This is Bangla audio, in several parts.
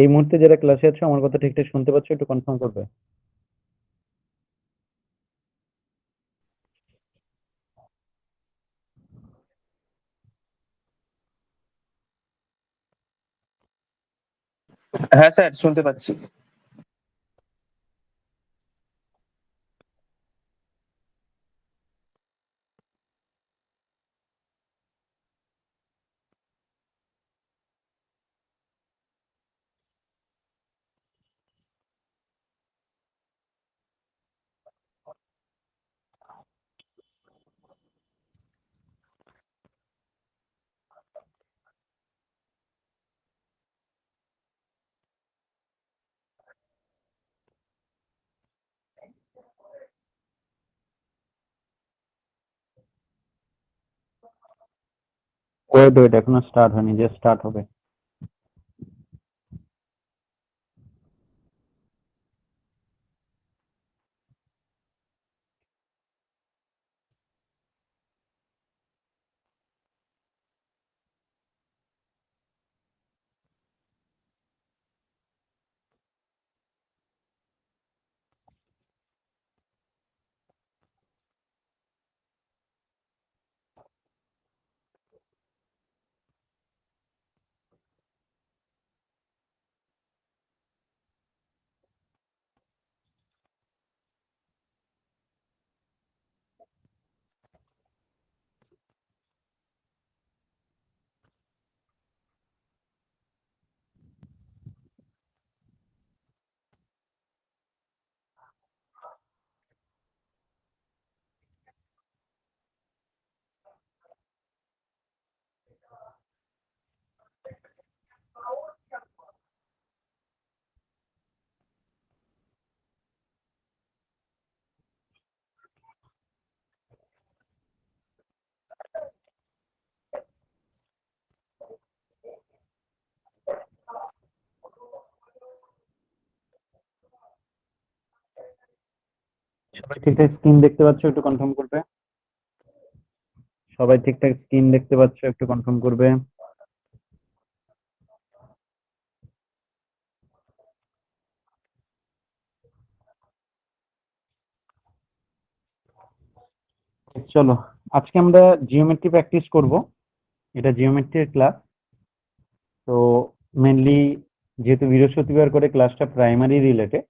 এই মুহূর্তে যারা ক্লাসে আছো আমার কথা ঠিকঠাক শুনতে পাচ্ছ, একটু কনফার্ম করবে? হ্যাঁ স্যার, শুনতে পাচ্ছি। ওয়েট ওয়েট, এখনো স্টার্ট হয়নি, যে স্টার্ট হবে। সবাই ঠিকঠাক স্ক্রিন দেখতে পাচ্ছ, একটু কনফার্ম করবে? সবাই ঠিকঠাক স্ক্রিন দেখতে পাচ্ছ, একটু কনফার্ম করবে? চলো, আজকে আমরা জিওমেট্রি প্র্যাকটিস করব। এটা জিওমেট্রির ক্লাস। তো মেনলি যেহেতু বৃহস্পতিবার করে ক্লাসটা প্রাইমারি রিলেটেড,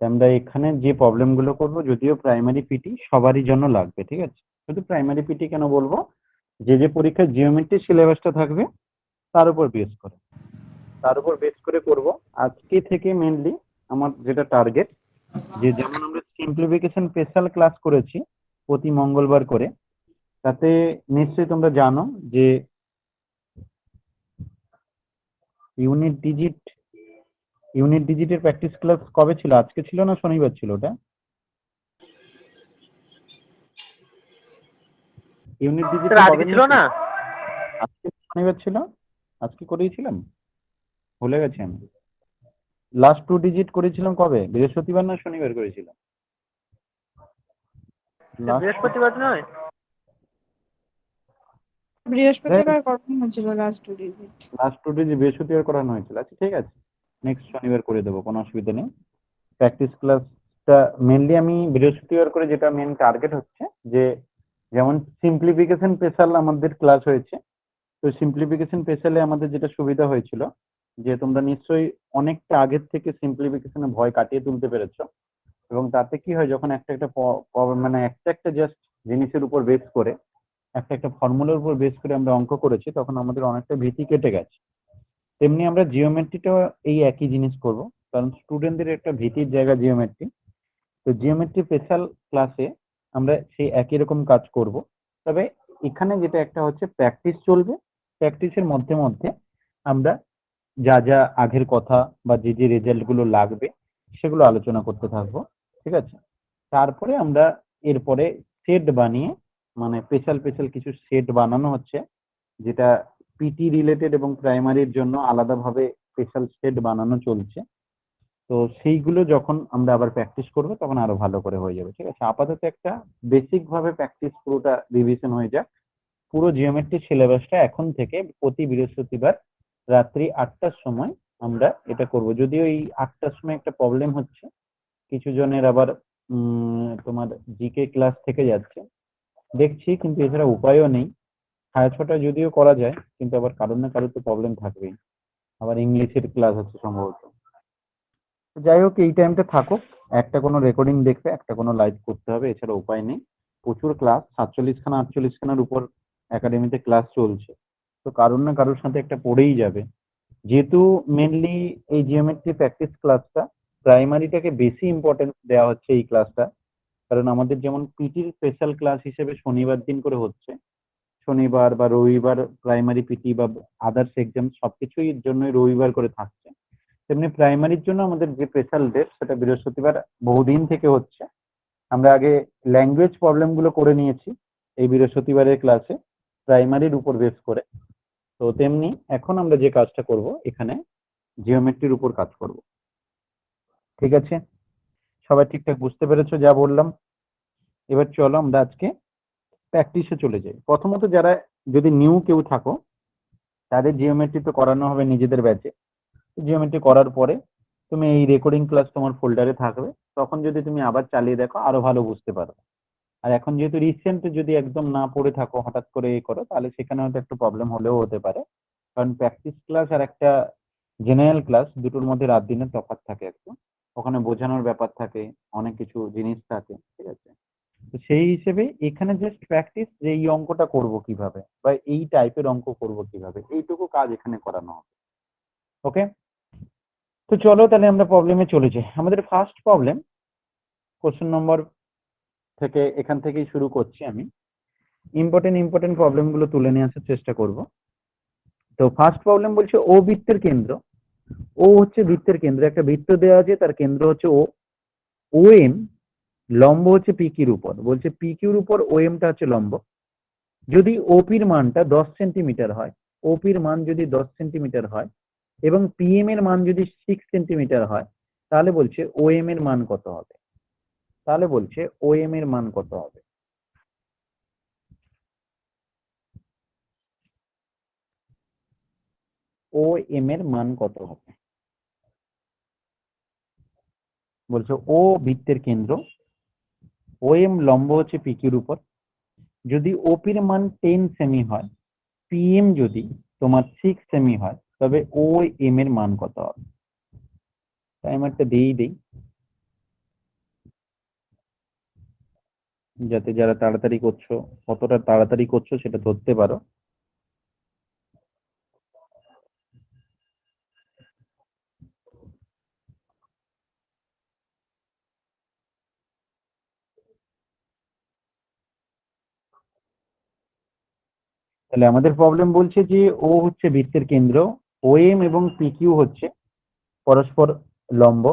আমরা এখানে যে প্রবলেম গুলো করবো, যদিও প্রাইমারি পিটি সবারই জন্য লাগবে, ঠিক আছে? শুধু প্রাইমারি পিটি কেন বলবো, যে যে পরীক্ষায় জিওমেট্রি সিলেবাসটা থাকবে তার উপর বেস করে করব। আজকে থেকে মেনলি আমার যেটা টার্গেট, যে যেমন আমরা সিম্পলিফিকেশন স্পেশাল ক্লাস করেছি প্রতি মঙ্গলবার করে, তাতে নিশ্চয়ই তোমরা জানো যে ইউনিট ডিজিট ডিজিটের প্র্যাকটিস ক্লাস কবে ছিল? আজকে ছিল না শনিবার ছিল ওটা? ইউনিট স্যার ডিজিটটা কবে আজকে ছিল নিয়েছিল? না? আজকে শনিবার ছিল। আজকে করেছিলাম, ভুলে গেছি আমি। লাস্ট টু ডিজিট করেছিলাম কবে? বৃহস্পতিবার না শনিবার করেছিলাম? স্যার লাস্ট বৃহস্পতিবার নয়? বৃহস্পতিবার কখন হয়েছিল লাস্ট ডিজিট? টু ডিজিট বৃহস্পতিবার করানো হয়েছিল। আচ্ছা ঠিক আছে, নেক্সট শনিবার করে দেবো, কোনো অসুবিধা নেই। প্র্যাকটিস ক্লাসটা মেনলি আমি বৃহস্পতিবার করে, যেটা মেন টার্গেট হচ্ছে যে যেমন সিম্পলিফিকেশন স্পেশাল আমাদের ক্লাস হয়েছে। তো সিম্পলিফিকেশন স্পেশালে আমাদের যেটা সুবিধা হয়েছিল, যে তোমরা নিশ্চয়ই অনেকটা আগের থেকে সিম্পলিফিকেশনে ভয় কাটিয়ে তুলতে পেরেছো। এবং তাতে কি হয়, যখন একটা একটা মানে একটা একটা জাস্ট জিনিসের উপর বেস করে, একটা একটা ফর্মুলার উপর বেস করে আমরা অঙ্ক করেছি, তখন আমাদের অনেকটা ভীতি কেটে গেছে। তেমনি আমরা জিওমেট্রিটাও এই একই জিনিস করব, কারণ স্টুডেন্টদের একটা ভীতির জায়গা জিওমেট্রি। তো জিওমেট্রি স্পেশাল ক্লাসে আমরা সেই একই রকম কাজ করব। তবে এখানে যেটা একটা হচ্ছে, প্র্যাকটিস চলবে। প্র্যাকটিসের মধ্যে মধ্যে আমরা যা যা আগের কথা বা যে যে রেজাল্ট গুলো লাগবে সেগুলো আলোচনা করতে থাকবো, ঠিক আছে? তারপরে আমরা এরপরে সেট বানিয়ে, মানে স্পেশাল স্পেশাল কিছু সেট বানানো হচ্ছে, যেটা পিটি রিলেটেড এবং প্রাইমারির জন্য আলাদাভাবে স্পেশাল সেট বানানো চলছে। তো সেইগুলো যখন আমরা আবার প্র্যাকটিস করবো তখন আরো ভালো করে হয়ে যাবে, ঠিক আছে? আপাতত একটা বেসিক ভাবে প্র্যাকটিস পুরোটা রিভিশন হয়ে যাক। পুরো জিওমেট্রি সিলেবাসটা এখন থেকে প্রতি বৃহস্পতিবার রাত্রি 8টার সময় আমরা এটা করব। যদিও এই 8টার সময় একটা প্রবলেম হচ্ছে, কিছু জনের আবার তোমার জিকে ক্লাস থেকে যাচ্ছে দেখছি, কিন্তু এছাড়া উপায়ও নেই। 6:30 যদিও করা যায়, কিন্তু আবার কারোর না কারোর তো প্রবলেম থাকবেই। আবার ইংলিশের ক্লাস আছে সম্ভবত। তো যাই হোক, এই টাইমটা থাকুক, একটা কোনো রেকর্ডিং দেখবে, একটা কোনো লাইভ করতে হবে, এছাড়া উপায় নেই। প্রচুর ক্লাস, 47খানা 48খানার উপর একাডেমিতে ক্লাস চলছে, তো কারোর না কারোর সাথে একটা পড়েই যাবে। যেহেতু মেনলি এই জিওমেট্রি প্র্যাকটিস ক্লাসটা প্রাইমারিটাকে বেশি ইম্পর্টেন্স দেওয়া হচ্ছে এই ক্লাসটা, কারণ আমাদের যেমন পিটির স্পেশাল ক্লাস হিসেবে শনিবার দিন করে হচ্ছে, শনিবার বা রবিবার প্রাইমারি পিটি বা আদার্স এক্সাম সবকিছুই জন্য রবিবার করে থাকছে, তেমনি প্রাইমারির জন্য আমাদের যে স্পেশাল ডেট সেটা বৃহস্পতিবার বহুদিন থেকে হচ্ছে। আমরা আগে ল্যাঙ্গুয়েজ প্রবলেম গুলো করে নিয়েছি এই বৃহস্পতিবারের ক্লাসে প্রাইমারির উপর বেস করে। তো তেমনি এখন আমরা যে কাজটা করব এখানে জিওমেট্রির উপর কাজ করব। ঠিক আছে, সবাই ঠিকঠাক বুঝতে পেরেছো যা বললাম? এবার চলো আমরা আজকে প্র্যাকটিসে চলে যাই। প্রথমত যারা যদি নিউ কেউ থাকো, তাদের জিওমেট্রি তো করানো হবে নিজেদের ব্যাচে। জিওমেট্রি করার পরে তুমি এই রেকর্ডিং ক্লাস তোমার ফোল্ডারে থাকবে, তখন যদি তুমি আবার চালিয়ে দেখো আরো ভালো বুঝতে পারবে। আর এখন যেহেতু রিসেন্ট যদি একদম না পড়ে থাকো, হঠাৎ করে এ করো, তাহলে সেখানে হয়তো একটু প্রবলেম হলেও হতে পারে। কারণ প্র্যাকটিস ক্লাস আর একটা জেনারেল ক্লাস দুটোর মধ্যে রাত দিনের তফাৎ থাকে একটু। ওখানে বোঝানোর ব্যাপার থাকে, অনেক কিছু জিনিস থাকে, ঠিক আছে? তো সেই হিসেবে এখানে জাস্ট প্র্যাকটিস, যে এই অঙ্কটা করব কিভাবে বা এই টাইপের অঙ্ক করব কিভাবে, এইটুকু কাজ এখানে করানো হবে। ওকে, তো চলো তাহলে আমরা প্রবলেমে চলে যাই। আমাদের ফার্স্ট প্রবলেম, কোশ্চেন নম্বর থেকে এখান থেকেই শুরু করছি আমি। ইম্পর্টেন্ট প্রবলেম গুলো তুলে নিয়ে আসার চেষ্টা করব। তো ফার্স্ট প্রবলেম বলছে ও বৃত্তের কেন্দ্র, ও হচ্ছে বৃত্তের কেন্দ্র, একটা বৃত্ত দেওয়া আছে, তার কেন্দ্র হচ্ছে ও, ও এম লম্ব হচ্ছে পি কিউর উপর, বলছে পি কিউর উপর ও এমটা হচ্ছে লম্ব। যদি ওপির মানটা 10 সেন্টিমিটার হয়, ওপির মান যদি 10 সেন্টিমিটার হয় এবং পিএম এর মান যদি 6 সেন্টিমিটার হয়, তাহলে বলছে ও এম এর মান কত হবে? তাহলে বলছে ও এম এর মান কত হবে? ও এম এর মান কত হবে? বলছে ও বৃত্তের কেন্দ্র, ও এম লম্ব হচ্ছে পি কিউর উপর, যদি ওপির মান 10 সেমি হয়, পিএম যদি তোমার 6 সেমি হয়, তবে ও এম এর মান কত হবে? টাইমারটা দিয়েই দেই, যাতে যারা তাড়াতাড়ি করছো, কতটা তাড়াতাড়ি করছো সেটা ধরতে পারো। তাহলে আমাদের প্রবলেম বলছে যে ও হচ্ছে বৃত্তের কেন্দ্র, ও এম এবং পি কিউ হচ্ছে পরস্পর লম্ব,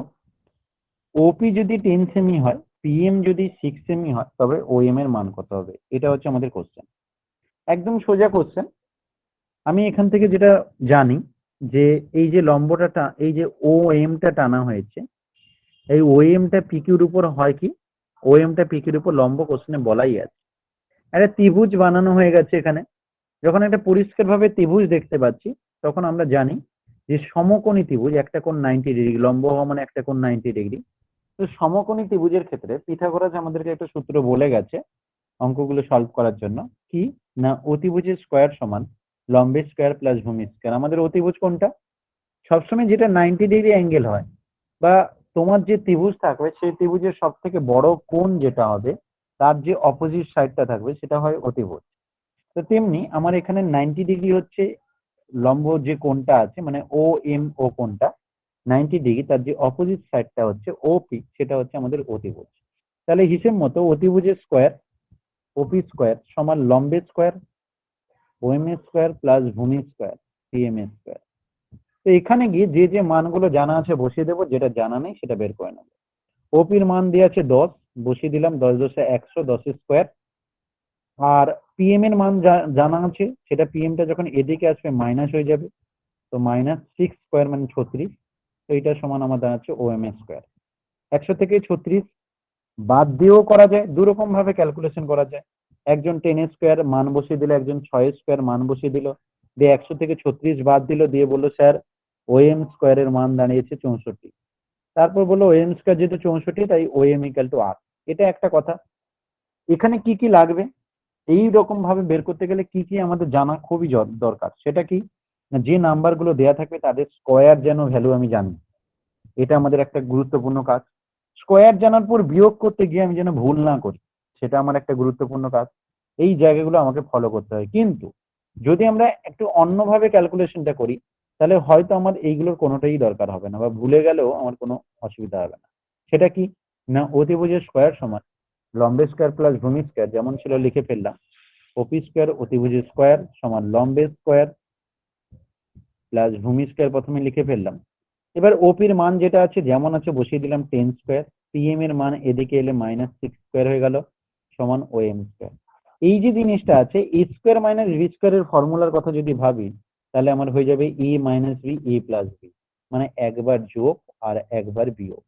ওপি যদি 10 সেমি হয়, পিএম যদি 6 সেমি হয়, তবে ও এম এর মান কত হবে? এটা হচ্ছে আমাদের কোশ্চেন, একদম সোজা কোশ্চেন। আমি এখান থেকে যেটা জানি যে এই যে লম্বটা এই যে ও এমটা টানা হয়েছে, এই ও এমটা পিকিউর উপর হয় কি, ও এমটা পিকিউর উপর লম্ব, কোশ্চেনে বলাই আছে। একটা ত্রিভুজ বানানো হয়ে গেছে এখানে। যখন একটা পরিষ্কারভাবে ত্রিভুজ দেখতে পাচ্ছি, তখন আমরা জানি যে সমকোণী ত্রিভুজ, একটা কোণ 90 ডিগ্রি, লম্ব হওয়া মানে একটা কোণ 90 ডিগ্রি। তো সমকোণী ত্রিভুজের ক্ষেত্রে পিথাগোরাস আমাদেরকে একটা সূত্র বলে গেছে অঙ্কগুলো সলভ করার জন্য, কি না অতিভুজের স্কোয়ার সমান লম্বের স্কোয়ার প্লাস ভূমির স্কোয়ার। আমাদের অতিভুজ কোনটা? সবসময় যেটা 90 ডিগ্রি অ্যাঙ্গেল হয়, বা তোমার যে ত্রিভুজ থাকবে সেই ত্রিভুজের সব থেকে বড় কোণ যেটা হবে, তার যে অপোজিট সাইডটা থাকবে সেটা হয় অতিভুজ। তো তেমনি আমার এখানে 90 ডিগ্রি হচ্ছে লম্ব যে কোণটা আছে, মানে ও এম ও কোণটা 90 ডিগ্রি, তার যে অপোজিট সাইডটা হচ্ছে ওপি, সেটা হচ্ছে আমাদের অতিভুজ। তাহলে হিসেব মতো অতিভুজের স্কোয়ার ওপি স্কোয়ার সমান লম্বের স্কোয়ার ও এম এর স্কোয়ার প্লাস ভূমির স্কোয়ার সিএম এর স্কোয়ার। তো এখানে গিয়ে যে যে মানগুলো জানা আছে বসিয়ে দেবো, যেটা জানা নেই সেটা বের করে নেবো। ওপির মান দিয়ে আছে 10, বসিয়ে দিলাম, 10 10 100, 10 স্কোয়ার। আর পিএম এর মান জানা আছে, সেটা পিএমটা যখন এদিকে আসবে মাইনাস হয়ে যাবে, তো -6 স্কোয়ার মানে 36। তো এটা সমান আমার দাঁড়াচ্ছে ও এম এর স্কোয়ার। 100 থেকে 36 বাদ দিয়েও করা যায়, দু রকম ভাবে ক্যালকুলেশন করা যায়। একজন 10 স্কোয়ার মান বসিয়ে দিল, একজন 6 স্কোয়ার মান বসিয়ে দিল, দিয়ে 100 থেকে 36 বাদ দিল, দিয়ে বললো স্যার ওএম স্কোয়ারের মান দাঁড়িয়েছে 64। তারপর বললো ওএম স্কোয়ার যেহেতু 64 তাই ওএম ইকাল টু আর। এটা একটা কথা। এখানে কি কি লাগবে এই রকম ভাবে বের করতে গেলে কি কি আমাদের জানা খুবই দরকার, সেটা কি না, যে নাম্বারগুলো দেয়া থাকবে তাদের স্কোয়ার যেন ভ্যালু আমি জানি, এটা আমাদের একটা গুরুত্বপূর্ণ কাজ। স্কোয়ার জানার পর বিয়োগ করতে গিয়ে আমি যেন ভুল না করি, সেটা আমার একটা গুরুত্বপূর্ণ কাজ। এই জায়গাগুলো আমাকে ফলো করতে হয়। কিন্তু যদি আমরা একটু অন্যভাবে ক্যালকুলেশনটা করি তাহলে হয়তো আমার এইগুলোর কোনোটাই দরকার হবে না, বা ভুলে গেলেও আমার কোনো অসুবিধা হবে না। সেটা কি না, অতিভুজের স্কোয়ার সমান লম্বের স্কোয়ার প্লাস ভূমি স্কোয়ার, যেমন ছিল লিখে ফেললাম। ওপি স্কোয়ার অতিভুজের স্কোয়ার সমান লম্বের স্কোয়ার প্লাস ভূমি স্কোয়ার প্রথমে লিখে ফেললাম। এবার ওপির মান যেটা আছে যেমন আছে বসিয়ে দিলাম 10 স্কোয়ার, পিএম এর মান এদিকে এলে -6 স্কোয়ার হয়ে গেল সমান ওএম স্কোয়ার। এই যে জিনিসটা আছে এ স্কোয়ার মাইনাস বি স্কোয়ারের ফর্মুলার কথা যদি ভাবি তাহলে আমার হয়ে যাবে এ minus B A plus B, মানে একবার যোগ আর একবার বিয়োগ।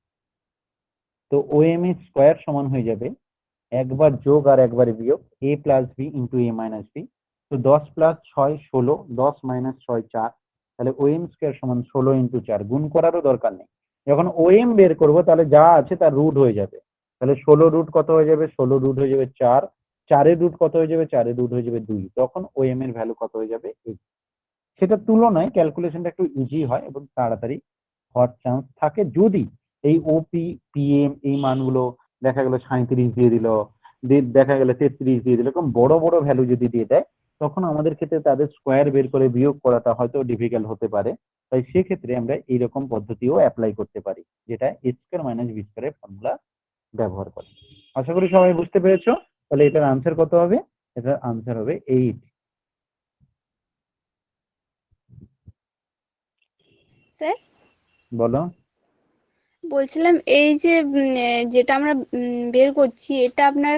তো ওএম এর স্কোয়ার সমান হয়ে যাবে একবার যোগ আর একবার বিয়োগ এ প্লাস বি ইন্টু এ মাইনাস বি। তো 10 প্লাস 6 16, 10 মাইনাস 6 4, তাহলে ওএম স্কোয়ার সমান 16 ইন্টু 4, গুণ করারও দরকার নেই। যখন ওএম বের করব তাহলে যা আছে তার রুট হয়ে যাবে, তাহলে 16 রুট কত হয়ে যাবে, 16 রুট হয়ে যাবে 4, 4 এর রুট কত হয়ে যাবে, 4 এর রুট হয়ে যাবে 2, তখন ওএম এর ভ্যালু কত হয়ে যাবে 8। সেটার তুলনায় ক্যালকুলেশনটা একটু ইজি হয় এবং তাড়াতাড়ি হওয়ার চান্স থাকে যদি এই ওপি পিএম এই মানগুলো দেখা গেল 37 দিয়ে দিল, দেখা গেল 33 দিয়ে দিল, এরকম বড় বড় ভ্যালু যদি দিয়ে দেয় তখন আমাদের ক্ষেত্রে তাদের স্কোয়ার বের করে বিয়োগ করাটা হয়তো ডিফিকাল্ট হতে পারে। তাই সেক্ষেত্রে আমরা এইরকম পদ্ধতিও অ্যাপ্লাই করতে পারি, যেটা এ স্কোয়ার মাইনাস বি স্কোয়ারের ফর্মুলা ব্যবহার করে। আশা করি সবাই বুঝতে পেরেছো। তাহলে এটার আনসার কত হবে? এটার আনসার হবে 8। স্যার বলো। বলছিলাম এই যে যেটা আমরা বের করছি এটা আপনার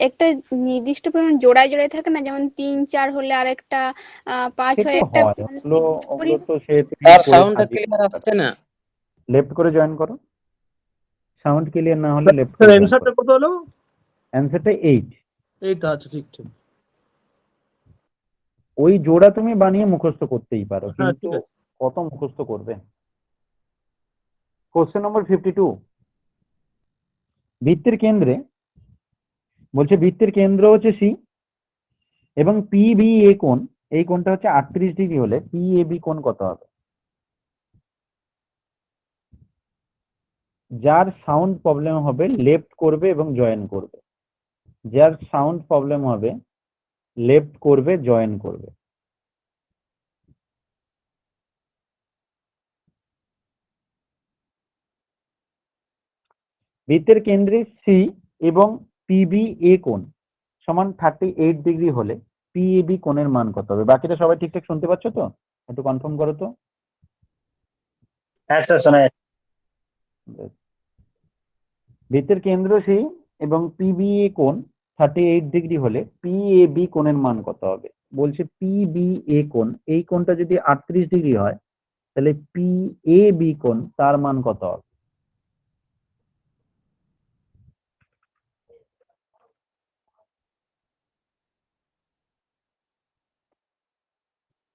একটা নির্দিষ্ট পরিমাণ জোড়ায় জোড়ায় থাকে না, যেমন 3 4 হলে আর একটা 5 সে হয় তো একটা, হয়, মানে ওগুলো ওগুলো তো সে তুমি তার করে সাউন্ডটা সাজিয়ে ক্লিয়ার আসছে না। লেফট করে জয়েন করো। সাউন্ড ক্লিয়ার না হলে লেফট স্যার করে জয়েন অ্যান্সারটা করো। কত হলো? অ্যান্সারটা 8। এইটা আচ্ছা, ঠিক ঠিক। ওই জোড়া তুমি বানিয়ে মুখস্থ করতেই পারো, হ্যাঁ, কিন্তু ঠিক আছে। কত মুখস্থ করবে। কোশ্চেন নম্বর 52, বৃত্তের কেন্দ্রে বলছে বৃত্তের কেন্দ্র হচ্ছে সি এবং পি বি এ কোণ, এই কোণটা হচ্ছে 38 ডিগ্রি হলে পি এ বি কোণ কত হবে? যার সাউন্ড প্রবলেম হবে লেফট করবে এবং জয়েন করবে, যার সাউন্ড প্রবলেম হবে লেফট করবে জয়েন করবে। বৃত্তের কেন্দ্রে সি এবং পিবি এ কোণ সমান 38 ডিগ্রি হলে পিএবি কোণের মান কত হবে? বাকিটা সবাই ঠিকঠাক শুনতে পাচ্ছ তো? একটু কনফার্ম করো তো। হ্যাঁ স্যার, শোনা যাচ্ছে। বৃত্তের কেন্দ্র সি এবং পিবিএ কোণ 38 ডিগ্রি হলে পিএবি কোণের মান কত হবে? বলছে পিবিএ কোণ, এই কোণটা যদি 38 ডিগ্রি হয় তাহলে পিএবি কোণ তার মান কত হবে?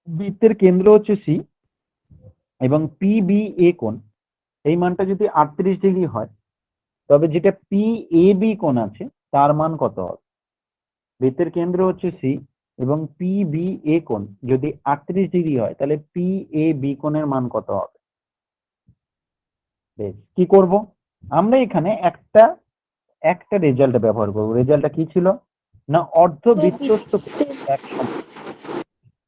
বৃত্তের কেন্দ্র হচ্ছে সি এবং পিবিএ কোণ, এই মানটা যদি 38 ডিগ্রি হয় তবে যেটা পিএবি কোণ আছে তার মান কত হবে? বৃত্তের কেন্দ্র হচ্ছে সি এবং পিবিএ কোণ যদি 38 ডিগ্রি হয় তাহলে পিএবি কোণের মান কত হবে? বেশ, কি করব আমরা এখানে একটা একটা রেজাল্ট ব্যবহার করব। রেজাল্টটা কি ছিল না, অর্ধবৃত্তস্থ কোণ এক সমকোণ।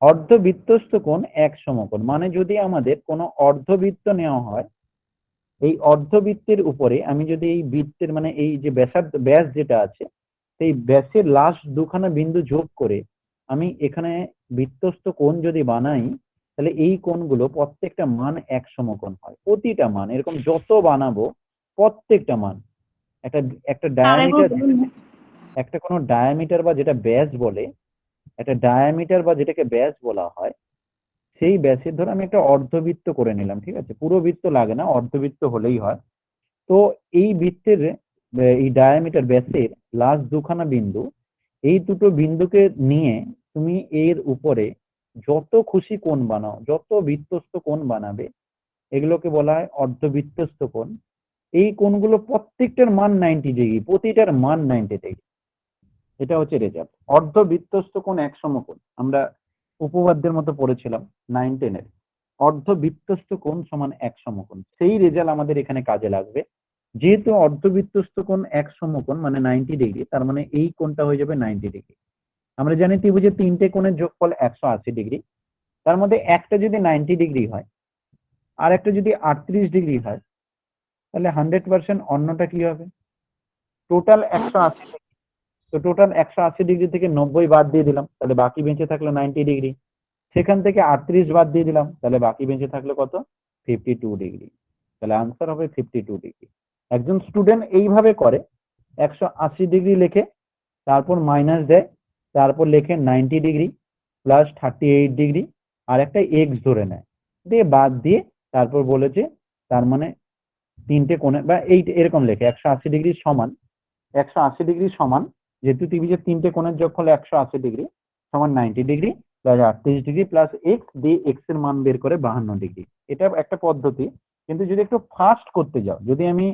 অর্ধবৃত্তস্থ কোণ এক সমকোণ মানে যদি আমাদের কোনো অর্ধবৃত্ত নেওয়া হয়, এই অর্ধবৃত্তের উপরে আমি যদি এই বৃত্তের মানে এই যে ব্যাসার্ধ ব্যাস যেটা আছে সেই ব্যাসের লাস্ট দুখানা বিন্দু যোগ করে আমি এখানে বৃত্তস্থ কোণ যদি বানাই তাহলে এই কোণগুলো প্রত্যেকটা মান এক সমকোণ হয়। প্রতিটা মান এরকম যত বানাবো প্রত্যেকটা মান একটা একটা ডায়ামিটার, একটা কোনো ডায়ামিটার বা যেটা ব্যাস বলে, একটা ডায়ামিটার বা যেটাকে ব্যাস বলা হয়, সেই ব্যাসের ধর আমি একটা অর্ধবৃত্ত করে নিলাম, ঠিক আছে, পুরো বৃত্ত লাগে না, অর্ধবৃত্ত হলেই হয়। তো এই বৃত্তের এই ডায়ামিটার ব্যাসের লাস্ট দুখানা বিন্দু, এই দুটো বিন্দুকে নিয়ে তুমি এর উপরে যত খুশি কোণ বানাও, যত বৃত্তস্থ কোণ বানাবে এগুলোকে বলা হয় অর্ধবৃত্তস্থ কোণ। এই কোণগুলো প্রত্যেকটার মান 90 ডিগ্রি, প্রতিটার মান 90 ডিগ্রি। এটা হচ্ছে রেজাল্ট। অর্ধবৃত্তস্থ কোণ এক সমকোণ, আমরা উপপাদ্যের মতো পড়েছিলাম 9-10 এর। অর্ধবৃত্তস্থ কোণ সমান এক সমকোণ, সেই রেজাল্ট আমাদের এখানে কাজে লাগবে। যেহেতু অর্ধবৃত্তস্থ কোণ এক সমকোণ মানে 90 ডিগ্রি, তার মানে এই কোণটা হয়ে যাবে 90 ডিগ্রি। আমরা জানি ত্রিভুজের তিনটে কোণের যোগফল 180 ডিগ্রি, তার মধ্যে একটা যদি 90 ডিগ্রি হয় আর একটা যদি 38 ডিগ্রি হয়, তাহলে 100% অন্যটা কি হবে? Total 180 degree. তো টোটাল 180 ডিগ্রি থেকে 90 বাদ দিয়ে দিলাম, তাহলে বাকি বেঁচে থাকলো 90 ডিগ্রি। সেখান থেকে 38 বাদ দিয়ে দিলাম, তাহলে বাকি বেঁচে থাকলো কত? 52 ডিগ্রি। তাহলে আনসার হবে 52 ডিগ্রি। একজন স্টুডেন্ট এইভাবে করে, 180 ডিগ্রি লেখে, তারপর মাইনাস দেয়, তারপর লেখে 90 ডিগ্রি প্লাস 38 ডিগ্রি, আর একটা এক্স ধরে নেয়, দিয়ে বাদ দিয়ে তারপর বলেছে তার মানে তিনটে কোণে বা এই এরকম লেখে 180 ডিগ্রি সমান 180 ডিগ্রি সমান, যেহেতু ত্রিভুজের তিনটে কোণের যোগফল 180 ডিগ্রি সমান 90 degree plus 38 degree plus x, দিয়ে এক্স এর মান বের করে 52 ডিগ্রি। এটা একটা পদ্ধতি, কিন্তু যদি একটু ফাস্ট করতে যাও, যদি আমি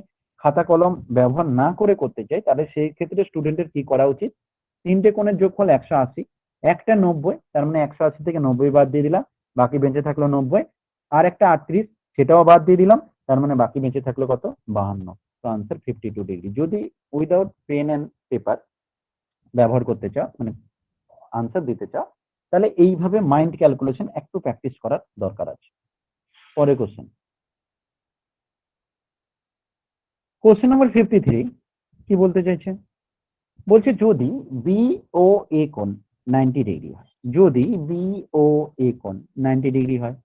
খাতা কলম ব্যবহার না করে করতে চাই, তাহলে সেই ক্ষেত্রে স্টুডেন্টের কি করা উচিত? তিনটে কোণের যোগফল 180, একটা 90, তার মানে 180 থেকে 90 বাদ দিয়ে দিলাম, বাকি বেঁচে থাকলো 90, আর একটা 38, সেটাও বাদ দিয়ে দিলাম, তার মানে বাকি বেঁচে থাকলো কত? 52। তো আনসার 52 ডিগ্রি। যদি উইদাউট পেন এন্ড পেপার ব্যবহার করতে চাও, মানে আনসার দিতে চাও, তাহলে এইভাবে মাইন্ড ক্যালকুলেশন একটু প্র্যাকটিস করার দরকার আছে। পরে কোশ্চেন, কোশ্চেন নাম্বার 53 কি বলতে চাইছে? বলছে যদি বি ও এ কোণ 90 ডিগ্রি হয়, যদি বি ও এ কোণ 90 ডিগ্রি হয়,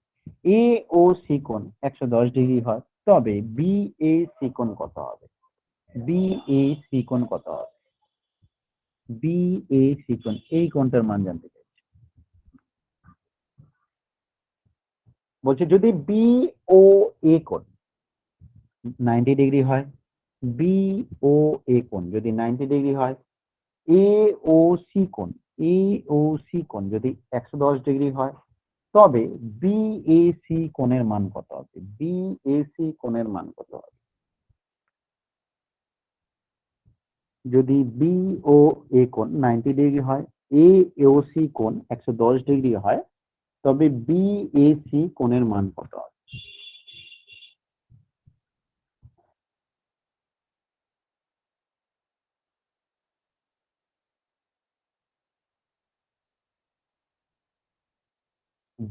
এ ও সি কোণ 110 ডিগ্রি হয়, তবে বি এ সি কোণ কত হবে? বি এ সি কোণ কত হবে? বি এ সি কোণ, এই কোণটার মান জানতে চাইছে। বলছে যদি বি ও এ কোণ 90 ডিগ্রি হয়, বি ও এ কোণ যদি 90 ডিগ্রি হয়, এ ও সি কোণ, এ ও সি কোণ যদি 110 ডিগ্রি হয়, তবে বি এ সি কোণের মান কত হবে? বি এ সি কোণের মান কত হবে? যদি বি ও এ কোণ 90 ডিগ্রি হয়, এ ও সি কোণ 110 ডিগ্রি হয়, তবে বি এ সি কোণের মান কত হবে?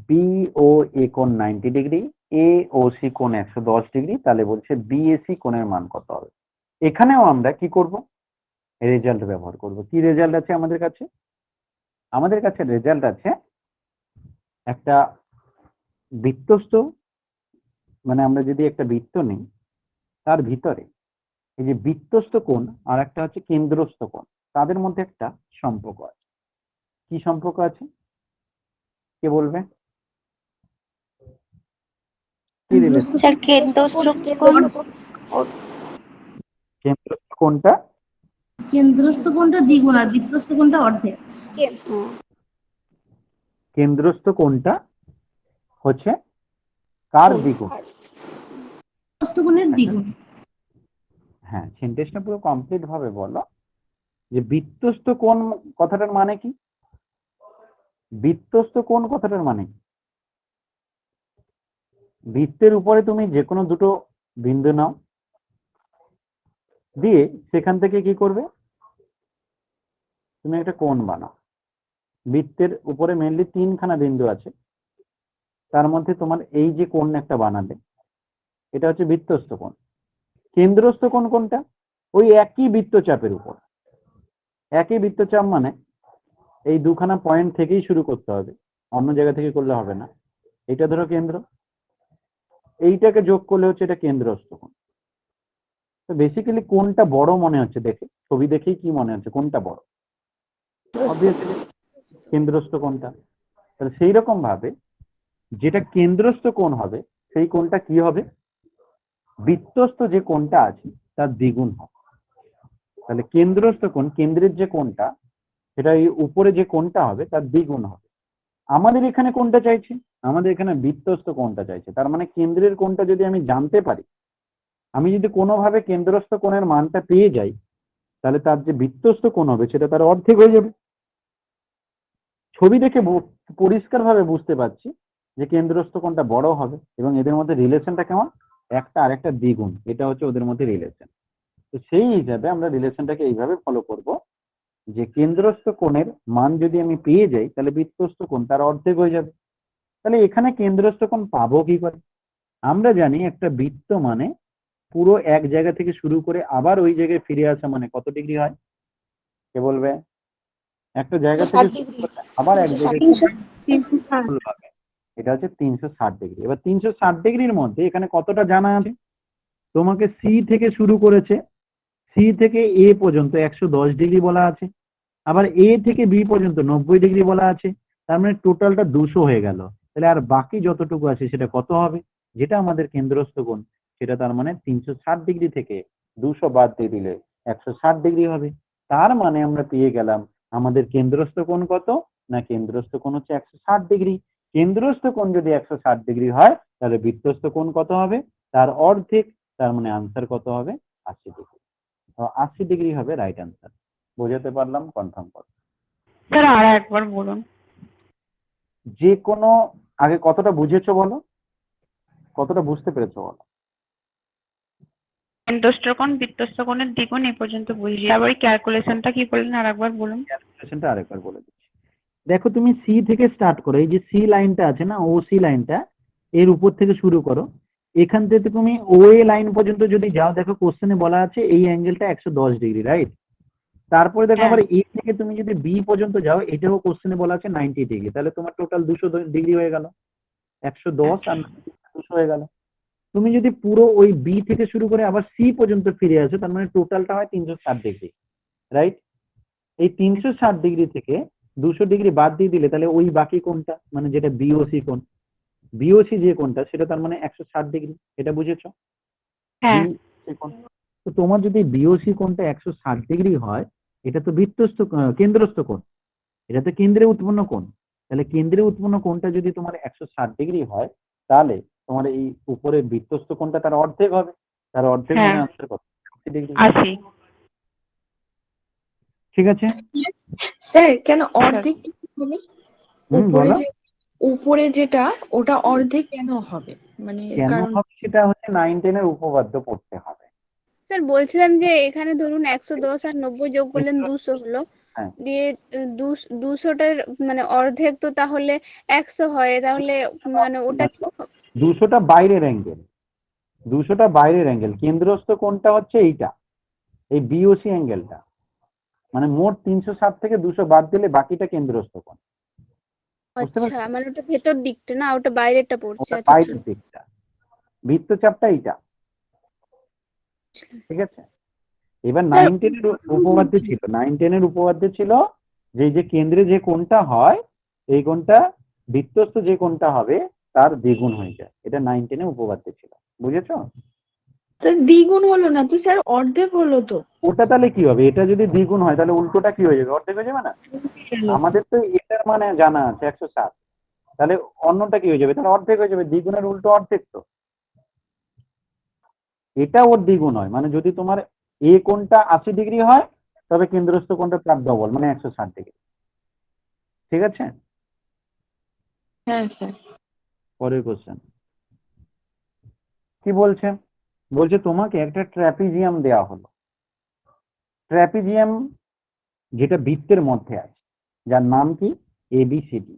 বি ও এ কোণ 90 ডিগ্রি, এ ও সি কোণ 110 ডিগ্রি, তাহলে বলছে বি এ সি কোণের মান কত হবে? এখানেও আমরা কি করব? রেজাল্ট ব্যবহার করব। কি রেজাল্ট আছে আমাদের কাছে? আমাদের কাছে রেজাল্ট আছে একটা বৃত্তস্থ, মানে আমরা যদি একটা বৃত্ত নিই, তার ভিতরে এই যে বৃত্তস্থ কোণ আর একটা হচ্ছে কেন্দ্রস্থ কোণ, তাদের মধ্যে একটা সম্পর্ক আছে। কি সম্পর্ক আছে? কে বলবে? কি রিলেশন? স্যার কেন্দ্রস্থ কোণ কেন্দ্রস্থ কোণটা কেন্দ্রস্থ কোণটা দ্বিগুণ আর বৃত্তস্থ কোণটা অর্ধেক। কেন্দ্রস্থ কোণটা হচ্ছে কার দ্বিগুণ? বৃত্তস্থ কোণের দ্বিগুণ। হ্যাঁ, সেন্টেন্সটা পুরো কমপ্লিট ভাবে বলো যে বৃত্তস্থ কোণ কথাটার মানে কি? বৃত্তস্থ কোণ কথাটার মানে কি? বৃত্তের উপরে তুমি যে কোনো দুটো বিন্দু নাও, দিয়ে সেখান থেকে কি করবে? তুমি একটা কোণ বানাও। বৃত্তের উপরে মেনলি তিনখানা বিন্দু আছে, তার মধ্যে তোমার এই যে কোণ একটা বানাবে, এটা হচ্ছে বৃত্তস্থ কোণ। কেন্দ্রস্থ কোণ কোনটা? ওই একই বৃত্তচাপের উপর। একই বৃত্তচাপ মানে এই দুখানা পয়েন্ট থেকেই শুরু করতে হবে, অন্য জায়গা থেকে করলে হবে না। এটা ধরো কেন্দ্র, এইটাকে যোগ করলে হচ্ছে এটা কেন্দ্রস্থ কোণ। তো বেসিক্যালি কোনটা বড় মনে হচ্ছে? দেখে ছবি দেখেই কি মনে হচ্ছে কোনটা বড়? অবভিয়াসলি কেন্দ্রস্থ কোণটা। তাহলে সেই রকম ভাবে যেটা কেন্দ্রস্থ কোণ হবে, সেই কোণটা কি হবে? বৃত্তস্থ যে কোণটা আছে তার দ্বিগুণ হবে। তাহলে কেন্দ্রস্থ কোণ, কেন্দ্রের যে কোণটা, সেটা এই উপরে যে কোণটা হবে তার দ্বিগুণ হবে। আমাদের এখানে কোনটা চাইছি? আমাদের এখানে বৃত্তস্থ কোণটা চাইছে, তার মানে কেন্দ্রের কোণটা যদি আমি জানতে পারি, আমি যদি কোনোভাবে কেন্দ্রস্থ কোণের মানটা পেয়ে যাই, তাহলে তার যে বৃত্তস্থ কোণ হবে সেটা তার অর্ধেক হয়ে যাবে। ছবি দেখে পরিষ্কারভাবে বুঝতে পারছি যে কেন্দ্রস্থ কোণটা বড় হবে এবং এদের মধ্যে রিলেশনটা কেমন, একটা আরেকটা দ্বিগুণ, এটা হচ্ছে ওদের মধ্যে রিলেশন। তো সেই হিসাবে আমরা রিলেশনটাকে এইভাবে ফলো করব যে কেন্দ্রস্থ কোণের মান যদি আমি পেয়ে যাই তাহলে বৃত্তস্থ কোণ তার অর্ধেক হয়ে যাবে। তাহলে এখানে কেন্দ্রস্থ কোণ পাবো কি করে? আমরা জানি একটা বৃত্ত মানে পুরো এক জায়গা থেকে শুরু করে আবার ওই জায়গায় ফিরে আসা মানে কত ডিগ্রি হয়? কে বলবে? একটা জায়গা থেকে শুরু করে আবার এক জায়গায় হবে, এটা হচ্ছে 360 ডিগ্রি। এবার 360 ডিগ্রির মধ্যে এখানে কতটা জানা আছে? তোমাকে সি থেকে শুরু করেছে, সি থেকে এ পর্যন্ত 110 ডিগ্রি বলা আছে, আবার এ থেকে বি পর্যন্ত 90 ডিগ্রি বলা আছে, তার মানে টোটালটা 200 হয়ে গেল। তাহলে আর বাকি যতটুকু আছে সেটা কত হবে? যেটা আমাদের কেন্দ্রস্থ কোণ, সেটা তার মানে 360 ডিগ্রি থেকে 200 বাদ দিয়ে দিলে 160 ডিগ্রি হবে। তার মানে আমরা পেয়ে গেলাম আমাদের কেন্দ্রস্থ কোণ কত, না কেন্দ্রস্থ কোণ হচ্ছে 160 ডিগ্রি। কেন্দ্রস্থ কোণ যদি 160 ডিগ্রি হয় তাহলে বৃত্তস্থ কোণ কত হবে? তার অর্ধেক। তার মানে আনসার কত হবে? 80 ডিগ্রি। 80 ডিগ্রি হবে রাইট আনসার। বোঝাতে পারলাম? কনফার্ম করো। স্যার আর একবার বলুন। যে কোনো, আগে কতটা বুঝেছো বলো, কতটা বুঝতে পেরেছো বলো? কেন্দ্রস্থ কোণ বৃত্তস্থ কোণের দ্বিগুণ এই পর্যন্ত বুঝি, তারপরে ক্যালকুলেশনটা কি বললেন আর একবার বলুন। ক্যালকুলেশনটা আরেকবার বলে দিচ্ছি। দেখো তুমি সি থেকে স্টার্ট করো, এই যে সি লাইনটা আছে না, ও সি লাইনটা, এর উপর থেকে শুরু করো। এখান থেকে তুমি ও এ লাইন পর্যন্ত যদি যাও, দেখো কোশ্চেনে বলা আছে এই অ্যাঙ্গেলটা 110 ডিগ্রি, রাইট? তারপরে দেখো হ্যাঁ। আবার এ থেকে তুমি যদি বি পর্যন্ত যাও, এটাও কোশ্চেনে বলা আছে 90 ডিগ্রি, তাহলে তোমার টোটাল 200 ডিগ্রি হয়ে গেল। 110 আর 200 হয়ে গেল। তুমি যদি পুরো ওই বি থেকে শুরু করে আবার সি পর্যন্ত ফিরে আসো, তার মানে টোটালটা হয় 360 ডিগ্রি, রাইট? এই 360 ডিগ্রি থেকে 200 ডিগ্রি বাদ দিয়ে দিলে তাহলে ওই বাকি কোণটা, মানে যেটা বিওসি কোণ, বিওসি যে কোণটা সেটা তার মানে 160 ডিগ্রি। এটা বুঝেছো? হ্যাঁ। BOC কোণ। তো তোমার যদি বিওসি কোণটা 160 ডিগ্রি হয়, এটা তো বৃত্তস্থ কেন্দ্রস্থ কোণ, এটা তো কেন্দ্রে উৎপন্ন কোণ। তাহলে কেন্দ্রে উৎপন্ন কোণটা যদি তোমার 160 ডিগ্রি হয়, তাহলে তোমার এই উপরে বৃত্তস্থ কোণটা তার অর্ধেক হবে। তার অর্ধেক মানে হ্যাঁ। আনসার কত? 80 ডিগ্রি। 80। ঠিক আছে? স্যার কেন অর্ধেক হবে? উপরে বলো। যে উপরে যেটা ওটা অর্ধেক কেন হবে? মানে কেন কারণ হবে সেটা হচ্ছে 9, 10 এর উপপাদ্য পড়তে হবে। স্যার বলছিলাম যে এখানে ধরুন 110 আর 90 যোগ করলেন 200 হলো, হ্যাঁ, দিয়ে 200টার মানে অর্ধেক তো তাহলে 100 হয়, তাহলে মানে ওটা ঠিক 200টা বাইরের অ্যাঙ্গেল, 200টা বাইরের অ্যাঙ্গেল, কেন্দ্রস্থ কোণটা হচ্ছে এইটা, এই বিওসি অ্যাঙ্গেলটা, মানে মোট 360 থেকে 200 বাদ দিলে বাকিটা কেন্দ্রস্থ কোণ। বুঝতে আচ্ছা, পারছো? মানে ওটা ভেতর দিকটা না, ওটা বাইরেরটা পড়ছে। ওটা আচ্ছা ঠিক বাইরের দিকটা, বৃত্তচাপটা এইটা। ঠিক আছে? এবার স্যার 9, 10 এর উপপাদ্য ছিল, 9, 10 এর উপপাদ্য ছিল যে এই যে কেন্দ্রে যে কোণটা হয়, এই কোণটা বৃত্তস্থ যে কোণটা হবে তার দ্বিগুণ হয়ে যায়। এটা 9, 10 এর উপপাদ্য ছিল। বুঝেছো? তো দ্বিগুণ হলো না তো স্যার, অর্ধেক হলো তো। ওটা তাহলে কি হবে? এটা যদি দ্বিগুণ হয় তাহলে উল্টোটা কি হয়ে যাবে? অর্ধেক হয়ে যাবে না? আমাদের তো এটার মানে জানা আছে 160, তাহলে অন্যটা কি হয়ে যাবে? তাহলে অর্ধেক হয়ে যাবে। দ্বিগুণের উল্টো অর্ধেক তো, এটা ওর দ্বিগুণ হয়। মানে যদি তোমার এ কোণটা 80 ডিগ্রি হয়, তবে কেন্দ্রস্থ কোণটা তার ডবল, মানে 160 ডিগ্রি। ঠিক আছে? হ্যাঁ স্যার। পরের কোশ্চেন কি বলছে? বলছে তোমাকে একটা ট্র্যাপিজিয়াম দেওয়া হলো। ট্র্যাপিজিয়াম যেটা বৃত্তের মধ্যে আছে, যার নাম কি ABCD।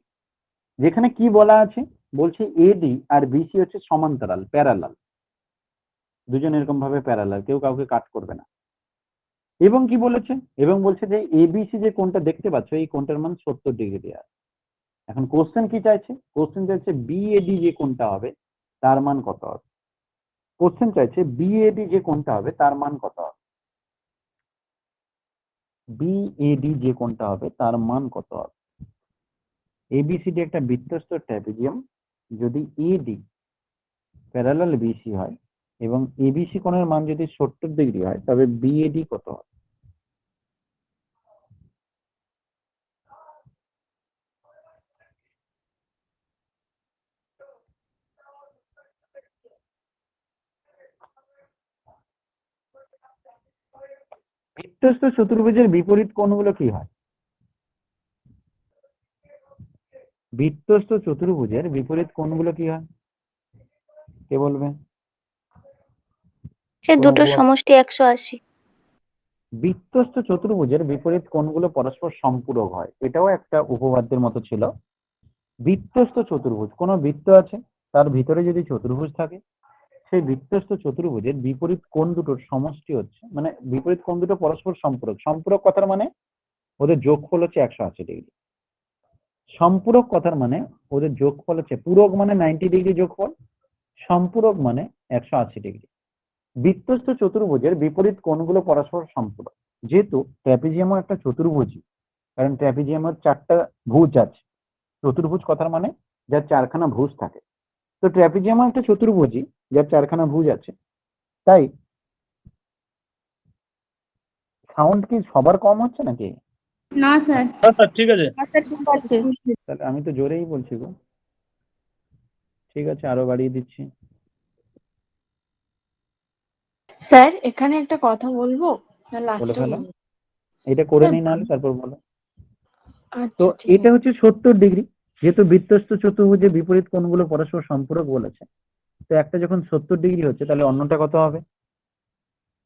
যেখানে কি বলা আছে? বলছে AD আর BC হচ্ছে সমান্তরাল, প্যারালাল, দুজন এরকম ভাবে প্যারালাল, কেউ কাউকে কাট করবে না। এবং কি বলেছে? এবং বলছে যে ABC যে কোণটা দেখতে পাচ্ছ, এই কোণটার মান 70 ডিগ্রি দেওয়া আছে। এখন কোশ্চেন কি চাইছে? কোশ্চেন চাইছে BAD যে কোণটা হবে তার মান কত হবে। কোশ্চেন চাইছে BAD যে কোণটা হবে তার মান কত হবে। BAD যে কোণটা হবে তার মান কত হবে। ABCD একটা বৃত্তস্থ ট্র্যাপিজিয়াম, যদি AD প্যারালাল BC হয় এবং ABC কোণের মান যদি 70 ডিগ্রি হয়, তবে BAD কত হবে? বৃত্তস্থ চতুর্ভুজের বিপরীত কোণগুলো কি হয়? বৃত্তস্থ চতুর্ভুজের বিপরীত কোণগুলো কি হয়? কে বলবে? সে কোনো দুটোর উপপাদ্য? সমষ্টি 180। বৃত্তস্থ চতুর্ভুজের বিপরীত কোণগুলো পরস্পর সম্পূরক হয়, এটাও একটা উপপাদ্যের মতো ছিল। বৃত্তস্থ চতুর্ভুজ, কোনো বৃত্ত আছে, তার ভিতরে যদি চতুর্ভুজ থাকে, সেই বৃত্তস্থ চতুর্ভুজের বিপরীত কোণ দুটোর সমষ্টি হচ্ছে, মানে বিপরীত কোণ দুটো পরস্পর সম্পূরক। সম্পূরক কথার মানে ওদের যোগফল হচ্ছে 180°। সম্পূরক কথার মানে ওদের যোগফল হচ্ছে, পূরক মানে 90° যোগফল, সম্পূরক মানে 180°। বৃত্তস্থ চতুর্ভুজের বিপরীত কোণগুলো পরস্পর সম্পূরক। যেহেতু ট্র্যাপিজিয়ামও একটা চতুর্ভুজই, কারণ ট্র্যাপিজিয়ামের 4টা ভুজ আছে। চতুর্ভুজ কথার মানে যার 4খানা ভুজ থাকে, তো ট্র্যাপিজিয়ামও একটা চতুর্ভুজই যার 4খানা ভুজ আছে। তাই সাউন্ড কি সবার কম হচ্ছে নাকি? না স্যার। ঠিক আছে। আচ্ছা ঠিক আছে। তাহলে আমি তো জোরেই বলছি গো। ঠিক আছে, আরো বাড়িয়ে দিচ্ছি। স্যার এখানে একটা কথা বলবো না বলে লাস্টে ফেলো, বলবো? এটা করে স্যার নিই নাহলে তারপর বলো। তো আচ্ছা ঠিক এটা আছে। হচ্ছে 70°। যেহেতু বৃত্তস্থ চতুর্ভুজের বিপরীত কোণগুলো পরস্পর সম্পূরক বলেছে, তো একটা যখন 70° হচ্ছে তাহলে অন্যটা কত হবে?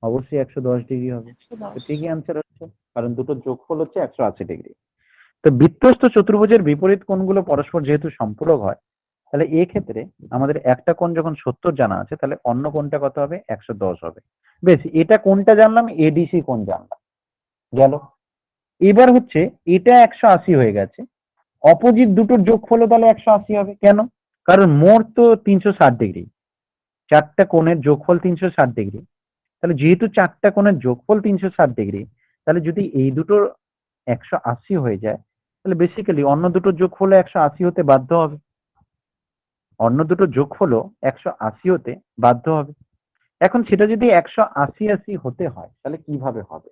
অবশ্যই 110° হবে। তো ঠিকই অ্যান্সার হচ্ছে, কারণ দুটোর যোগফল হচ্ছে 180°। তো বৃত্তস্থ চতুর্ভুজের বিপরীত কোণগুলো পরস্পর যেহেতু সম্পূরক হয়, তাহলে এক্ষেত্রে আমাদের একটা কোণ যখন 70 জানা আছে, তাহলে অন্য কোণটা কত হবে? 110 হবে। বেশ, এটা কোণটা জানলাম, এডিসি কোণ জানলাম, গেল। এবার হচ্ছে এটা 180 হয়ে গেছে, অপোজিট দুটোর যোগফল তাহলে 180 হবে। কেন? কারণ মোট তো 360°, 4টা কোণের যোগফল 360°। তাহলে যেহেতু 4টা কোণের যোগফল 360°, তাহলে যদি এই দুটোর 180 হয়ে যায়, তাহলে বেসিক্যালি অন্য দুটোর যোগফল 180 হতে বাধ্য হবে। অন্য দুটোর যোগফল 180 হতে বাধ্য হবে। এখন সেটা যদি 180 হতে হয়, তাহলে কিভাবে হবে?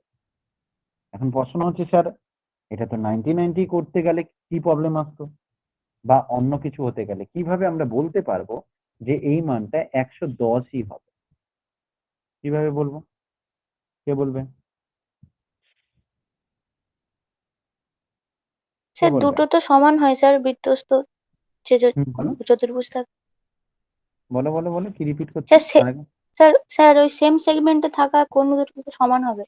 এখন প্রশ্ন হচ্ছে, স্যার এটা তো 90 করতে গেলে কি প্রবলেম আসতো, বা অন্য কিছু হতে গেলে কিভাবে আমরা বলতে পারবো যে এই মানটা 110ই হবে? কিভাবে বলবো? কে বলবে? কে স্যার বলবে? দুটো তো সমান হয় স্যার, বৃত্তস্থ যে বলো চতুর্ভুজ থাকে। বলো বলো বলো, কি রিপিট করছো? স্যার স্যার ওই সেম সেগমেন্টে থাকা কোণ দুটো তো সমান হবে।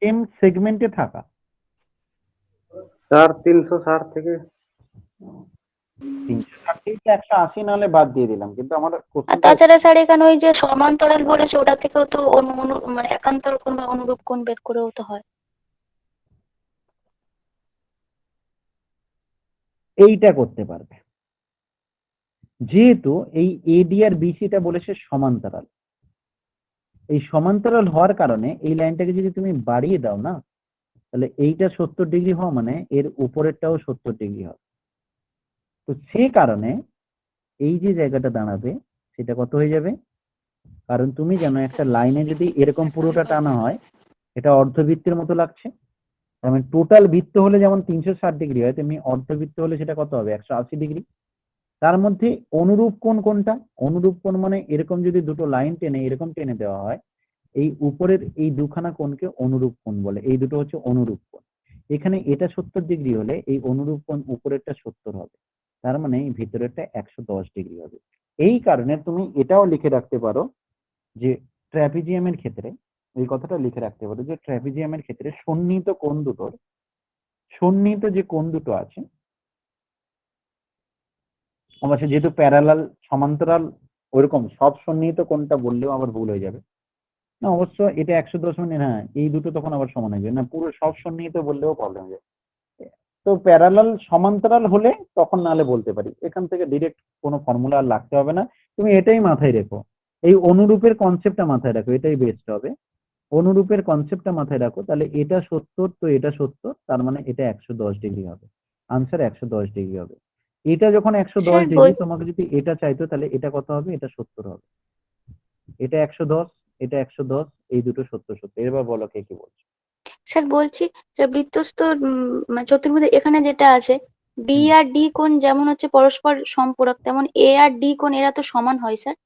সেম সেগমেন্টে থাকা, স্যার 360 থেকে 360 থেকে 180 নাহলে বাদ দিয়ে দিলাম, কিন্তু আমার আর কোশ্চেনটা তাছাড়া স্যার এখানে ওই যে সমান্তরাল বলেছে ওটা থেকেও তো মানে একান্তর কোণ বা অনুরূপ কোণ বের করেও তো হয়। এইটা করতে পারবে। যেহেতু এই এডি আর বিসিটা বলেছে সমান্তরাল, এই সমান্তরাল হওয়ার কারণে এই লাইনটাকে যদি তুমি বাড়িয়ে দাও না, তাহলে এইটা 70° হওয়া মানে এর উপরেরটাও 70° হবে। তো সে কারণে এই যে জায়গাটা দাঁড়াবে সেটা কত হয়ে যাবে? কারণ তুমি জানো একটা লাইনে যদি এরকম পুরোটা টানা হয়, এটা অর্ধবৃত্তের মতো লাগছে। তার মানে টোটাল বৃত্ত হলে যেমন 360° হয়, তেমনি অর্ধবৃত্ত হলে সেটা কত হবে? 180°। তার মধ্যে অনুরূপ কোণ কোনটা? অনুরূপ কোণ মানে এরকম যদি দুটো লাইন টেনে এরকম টেনে দেওয়া হয়, এই উপরের এই দুখানা কোণকে অনুরূপ কোণ বলে। এই দুটো হচ্ছে অনুরূপ কোণ। এখানে এটা 70° হলে এই অনুরূপ কোণ উপরেরটা 70 হবে, তার মানে এই ভিতরেরটা 110° হবে। এই কারণে তুমি এটাও লিখে রাখতে পারো যে ট্র্যাপিজিয়ামের ক্ষেত্রে, এই কথাটা লিখে রাখতে পারো যে ট্র্যাপিজিয়ামের ক্ষেত্রে সন্নিহিত কোণ দুটোর, সন্নিহিত যে কোণ দুটো আছে, অবশ্য যেহেতু প্যারালাল সমান্তরাল ওইরকম সব সন্নিহিত কোণটা বললেও আবার ভুল হয়ে যাবে না। অবশ্য এটা 110 মানে, হ্যাঁ এই দুটো তখন আবার সমান হয়ে যাবে না, পুরো সব সন্নিহিত বললেও প্রবলেম হয়ে যাবে। তো প্যারালাল সমান্তরাল হলে তখন নাহলে বলতে পারি, এখান থেকে ডিরেক্ট কোনো ফর্মুলা আর লাগতে হবে না। তুমি এটাই মাথায় রেখো, এই অনুরূপের কনসেপ্টটা মাথায় রাখো, এটাই বেস্ট হবে। অনুরূপের কনসেপ্টটা মাথায় রাখো, তাহলে এটা 70 তো এটা 70, তার মানে এটা 110° হবে। আনসার 110° হবে। এটা যখন স্যার 110°, তোমাকে যদি এটা চাইতো তাহলে এটা কত হবে? এটা 70 হবে। এটা 110, এটা 110, এই দুটো 70 70। এবার বলো কে কি বলছে। স্যার বলছি যে বৃত্তস্থ মানে চতুর্ভুজে এখানে যেটা আছে বি হুম। আর ডি কোণ যেমন হচ্ছে পরস্পর সম্পূরক, তেমন এ আর ডি কোণ এরা তো সমান হয় স্যার।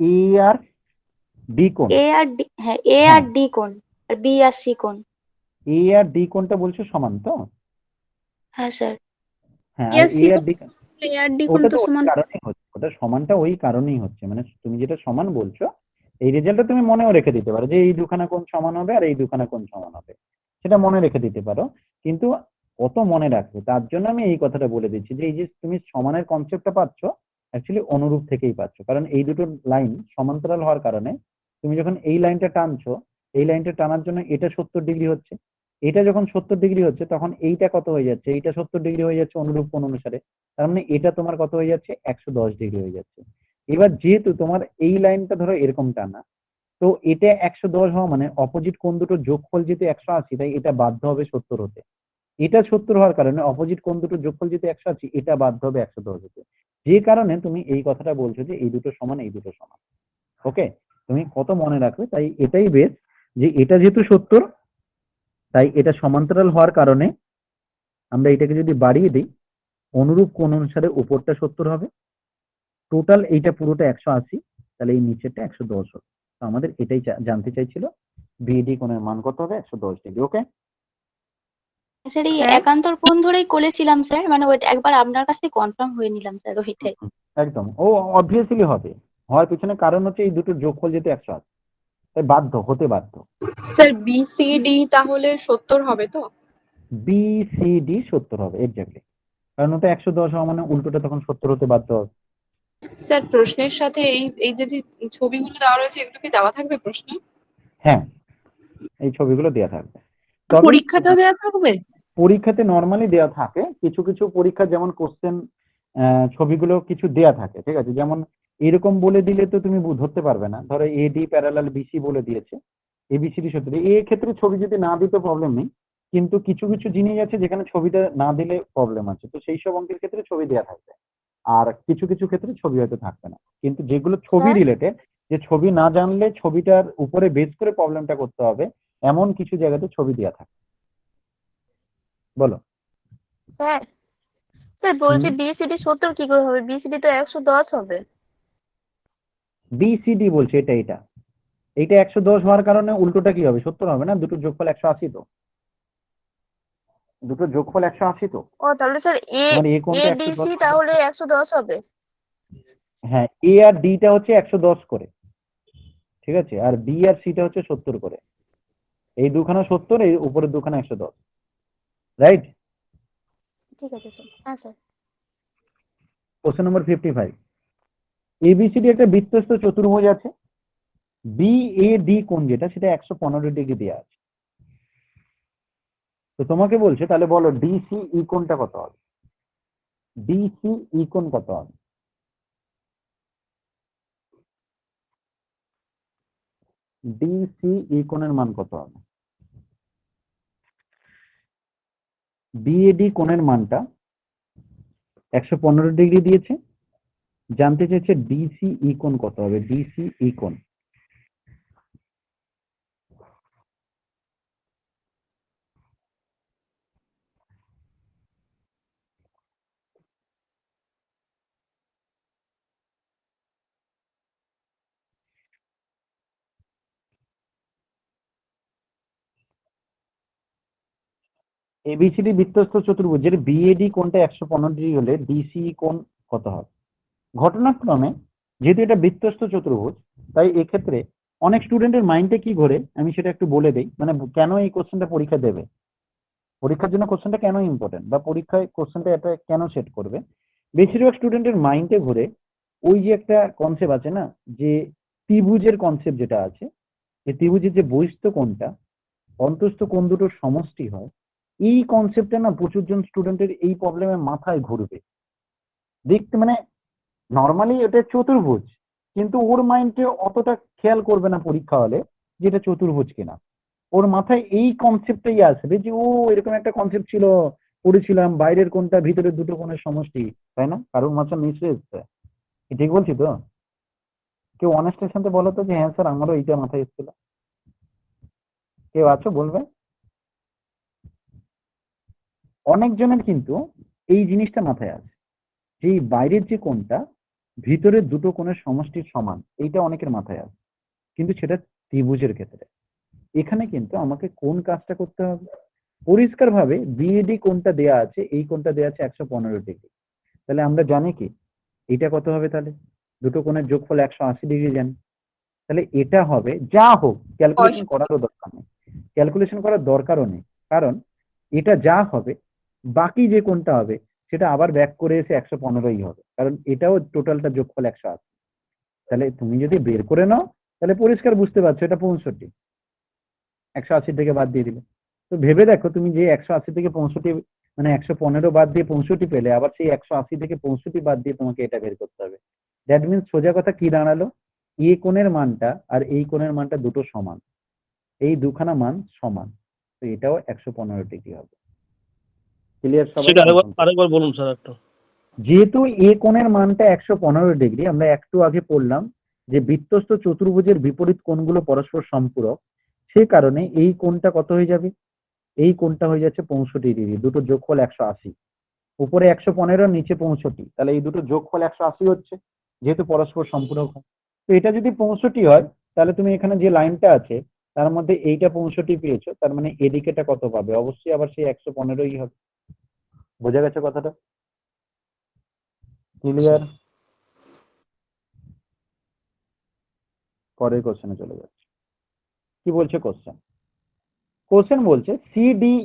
ই আর ডি কোণ, এ আর ডি, হ্যাঁ এ হ্যাঁ আর ডি কোণ, আর বি আর সি কোণ। এ আর ডি কোণটা বলছো সমান তো? হ্যাঁ স্যার। হ্যাঁ, আর ইয়ার এ সি আর ডি, আর ডি কোণ ওটা তো তো ওই সমান। কারণেই হচ্ছে, ওটা সমানটা ওই কারণেই হচ্ছে, মানে তুমি যেটা সমান বলছো এই রেজাল্টটা তুমি মনেও রেখে দিতে পারো যে এই দুখানা কোণ সমান হবে আর এই দুখানা কোণ সমান হবে, সেটা মনে রেখে দিতে পারো। কিন্তু কত মনে রাখবে, তার জন্য আমি এই কথাটা বলে দিচ্ছি যে এই যে তুমি সমানের কনসেপ্টটা পাচ্ছ অ্যাকচুয়ালি অনুরূপ থেকেই পাচ্ছ, কারণ এই দুটো লাইন সমান্তরাল হওয়ার কারণে তুমি যখন এই লাইনটা টানছো, এই লাইনটা টানার জন্য এটা 70 ডিগ্রি হচ্ছে, এটা যখন 70 ডিগ্রি হচ্ছে তখন এইটা কত হয়ে যাচ্ছে, এইটা 70 ডিগ্রি হয়ে যাচ্ছে অনুরূপ কোণ অনুসারে, তার মানে এটা তোমার কত হয়ে যাচ্ছে 110 ডিগ্রি হয়ে যাচ্ছে। এবার যেহেতু তোমার এই লাইনটা ধরো এরকম টানা, তো এটা 110 হওয়া মানে অপোজিট কোণ দুটোর যোগফল যেহেতু 180, তাই এটা বাধ্য হবে 70 হতে। এটা 70 হওয়ার কারণে অপোজিট কোণ দুটোর যোগফল যেহেতু 180, এটা বাধ্য হবে 110 হতে। যে কারণে তুমি এই কথাটা বলছো যে এই দুটো সমান, এই দুটো সমান। ওকে, তুমি কত মনে রাখবে, তাই এটাই বেশ যে এটা যেহেতু 70, তাই এটা সমান্তরাল হওয়ার কারণে আমরা এটাকে যদি বাড়িয়ে দিই, অনুরূপ কোণ অনুসারে উপরটা 70 হবে, টোটাল এইটা পুরোটা 180, তাহলে এই নিচেরটা 110 হবে। তো আমাদের এটাই জানতে চাইছিল, বিডি কোণের মান কত হবে, 110 ডিগ্রি। ওকে, স্যার এই স্যার একান্তর কোণ ধরেই করেছিলাম স্যার, মানে ওইটা একবার আপনার কাছ থেকে কনফার্ম হয়ে নিলাম স্যার ওইটাই। একদম ও অবভিয়াসলি হবে, হওয়ার পিছনে কারণ হচ্ছে এই দুটোর যোগফল যেহেতু 180, তাই বাধ্য হতে বাধ্য। স্যার BCD তাহলে 70 হবে তো? বি সি ডি 70 হবে এক্স্যাক্টলি, কারণ ওটা 110 হওয়া মানে উল্টোটা তখন 70 হতে বাধ্য হবে। স্যার প্রশ্নের সাথে এই এই যে যে ছবিগুলো দেওয়া রয়েছে এগুলো কি দেওয়া থাকবে প্রশ্নে? হ্যাঁ, এই ছবিগুলো দেওয়া থাকবে, তবে পরীক্ষাটা দেওয়া থাকবে? পরীক্ষাতে নর্মালি দেওয়া থাকে, কিছু কিছু পরীক্ষা যেমন কোশ্চেন ছবিগুলো কিছু দেয়া থাকে, ঠিক আছে, যেমন এরকম বলে দিলে তো তুমি ধরতে পারবে না, ধরো এডি প্যারালাল বিসি বলে দিয়েছে, এবিসিডি সূত্রে এই ক্ষেত্রে ছবি যদি না দিতে প্রবলেম নেই, কিন্তু কিছু কিছু জিনিস আছে যেখানে ছবিটা না দিলে প্রবলেম আছে, তো সেই সব অঙ্কের ক্ষেত্রে ছবি দেয়া থাকবে, আর কিছু কিছু ক্ষেত্রে ছবি হয়তো থাকবে না, কিন্তু যেগুলো ছবি স্যার রিলেটেড, যে ছবি না জানলে ছবিটার উপরে বেস করে প্রবলেমটা করতে হবে, এমন কিছু জায়গাতে ছবি দেয়া থাকে। বলো। স্যার স্যার হুম, বলছি বিসিডি 70 কি করে হবে? বিসিডি তো 110 হবে। বিসিডি বলছে এটা, এইটা 110 হওয়ার কারণে উল্টোটা কি হবে, 70 হবে না, দুটোর যোগফল 180, তো দুটোর যোগফল 180, তো ও তাহলে স্যার এ তোমার এ এ কোণটা ডি 110 সি হবে। তাহলে 110 হবে। হ্যাঁ, এ আর ডিটা হচ্ছে 110 করে, ঠিক আছে, আর বি আর সিটা হচ্ছে 70 করে, এই দুখানা 70, এই উপরের দুখানা 110, রাইট। ঠিক আছে স্যার। হ্যাঁ স্যার। কোশ্চেন নম্বর 55, এবিসিডি একটা বৃত্তস্থ চতুর্ভুজ আছে, বি এ ডি কোণ যেটা সেটা 115 ডিগ্রি দেওয়া আছে, তো তোমাকে বলছে তাহলে বলো ডিসি ই কোণটা কত হবে, ডিসি ই কোণ কত হবে, ডিসি ই কোণের মান কত হবে। বিএডি কোণের মানটা 115 ডিগ্রি দিয়েছে, জানতে চাইছে ডিসি ই কোণ কত হবে, ডিসি ই কোণ। এবিসিডি বৃত্তস্থ চতুর্ভুজের বিএডি কোণটা 115 ডিগ্রি হলে ডিসি কোণ কত হবে। ঘটনাক্রমে যেহেতু এটা বৃত্তস্থ চতুর্ভুজ, তাই এক্ষেত্রে অনেক স্টুডেন্টের মাইন্ডে কি ঘোরে আমি সেটা একটু বলে দেই, মানে কেন এই কোশ্চেনটা পরীক্ষা দেবে, পরীক্ষার জন্য কোশ্চেনটা কেন ইম্পর্টেন্ট, বা পরীক্ষায় কোশ্চেনটা এটা কেন সেট করবে। বেশিরভাগ স্টুডেন্টের মাইন্ডে ঘুরে ওই যে একটা কনসেপ্ট আছে না, যে ত্রিভুজের কনসেপ্ট যেটা আছে, এই ত্রিভুজের যে বহিস্থ কোণটা অন্তস্থ কোণ দুটোর সমষ্টি হয়, এই কনসেপ্টটা না প্রচুর জন স্টুডেন্টের এই প্রবলেমের মাথায় ঘুরবে দেখতে, মানে নর্মালি এটা চতুর্ভুজ, কিন্তু ওর মাইন্ডে অতটা খেয়াল করবে না পরীক্ষা হলে যেটা চতুর্ভুজ কিনা, ওর মাথায় এই কনসেপ্টটাই আসবে যে ও এরকম একটা কনসেপ্ট ছিল, পড়েছিলাম বাইরের কোণটা ভিতরের দুটো কোণের সমষ্টি, তাই না, কারোর মাথা নিশ্চয়ই এসছে, ঠিক বলছি তো, কেউ অনেস্টের সাথে বলো তো যে হ্যাঁ স্যার আমারও এইটা মাথায় এসেছিল, কেউ আছো বলবে। অনেকজনের কিন্তু এই জিনিসটা মাথায় আছে যে এই বাইরের যে কোণটা ভিতরের দুটো কোণের সমষ্টির সমান, এইটা অনেকের মাথায় আছে, কিন্তু সেটা ত্রিভুজের ক্ষেত্রে। এখানে কিন্তু আমাকে কোন কাজটা করতে হবে, পরিষ্কারভাবে বিএডি কোণটা দেয়া আছে, এই কোণটা দেয়া আছে 115 ডিগ্রি। তাহলে আমরা জানি কি এটা কত হবে, তাহলে দুটো কোণের যোগফল 180 ডিগ্রি জানি। তাহলে এটা হবে, যা হোক ক্যালকুলেশন করারও দরকার নেই, ক্যালকুলেশন করার দরকারও নেই, কারণ এটা যা হবে বাকি যে কোণটা হবে সেটা আবার ব্যাক করে এসে 115ই হবে, কারণ এটাও টোটালটা যোগফল 180। তাহলে তুমি যদি বের করে নাও তাহলে পরিষ্কার বুঝতে পারছো এটা 65, 180 থেকে বাদ দিয়ে দিলে। তো ভেবে দেখো তুমি যে 180 থেকে 65 মানে 115 বাদ দিয়ে 65 পেলে, আবার সেই 180 থেকে 65 বাদ দিয়ে তোমাকে এটা বের করতে হবে। দ্যাট মিনস সোজা কথা কি দাঁড়ালো, এ কোণের মানটা আর এই কোণের মানটা দুটো সমান, এই দুখানা মান সমান, তো এটাও 115 ডিগ্রি হবে। ক্লিয়ার সবাই? সেটা আরেকবার বলুন স্যার একটু। যেহেতু এ কোণের মানটা 115 ডিগ্রি, আমরা একটু আগে পড়লাম যে বৃত্তস্থ চতুর্ভুজের বিপরীত কোণগুলো পরস্পর সম্পূরক, সে কারণে এই কোণটা কত হয়ে যাবে, এই কোণটা হয়ে যাচ্ছে 65 ডিগ্রি, দুটো যোগফল 180, উপরে 115 নিচে 65, তাহলে এই দুটো যোগফল 180 হচ্ছে, যেহেতু পরস্পর সম্পূরক হয়। তো এটা যদি 65 হয় তাহলে তুমি এখানে যে লাইনটা আছে তার মধ্যে এইটা 65 পেয়েছো, তার মানে এদিকেটা কত পাবে, অবশ্যই আবার সেই 115ই হবে। বোঝা গেছে কথাটা? ক্লিয়ার? পরের কোশ্চেনে চলে যাচ্ছে। কি বলছে কোশ্চেন? কোশ্চেন বলছে সিডিই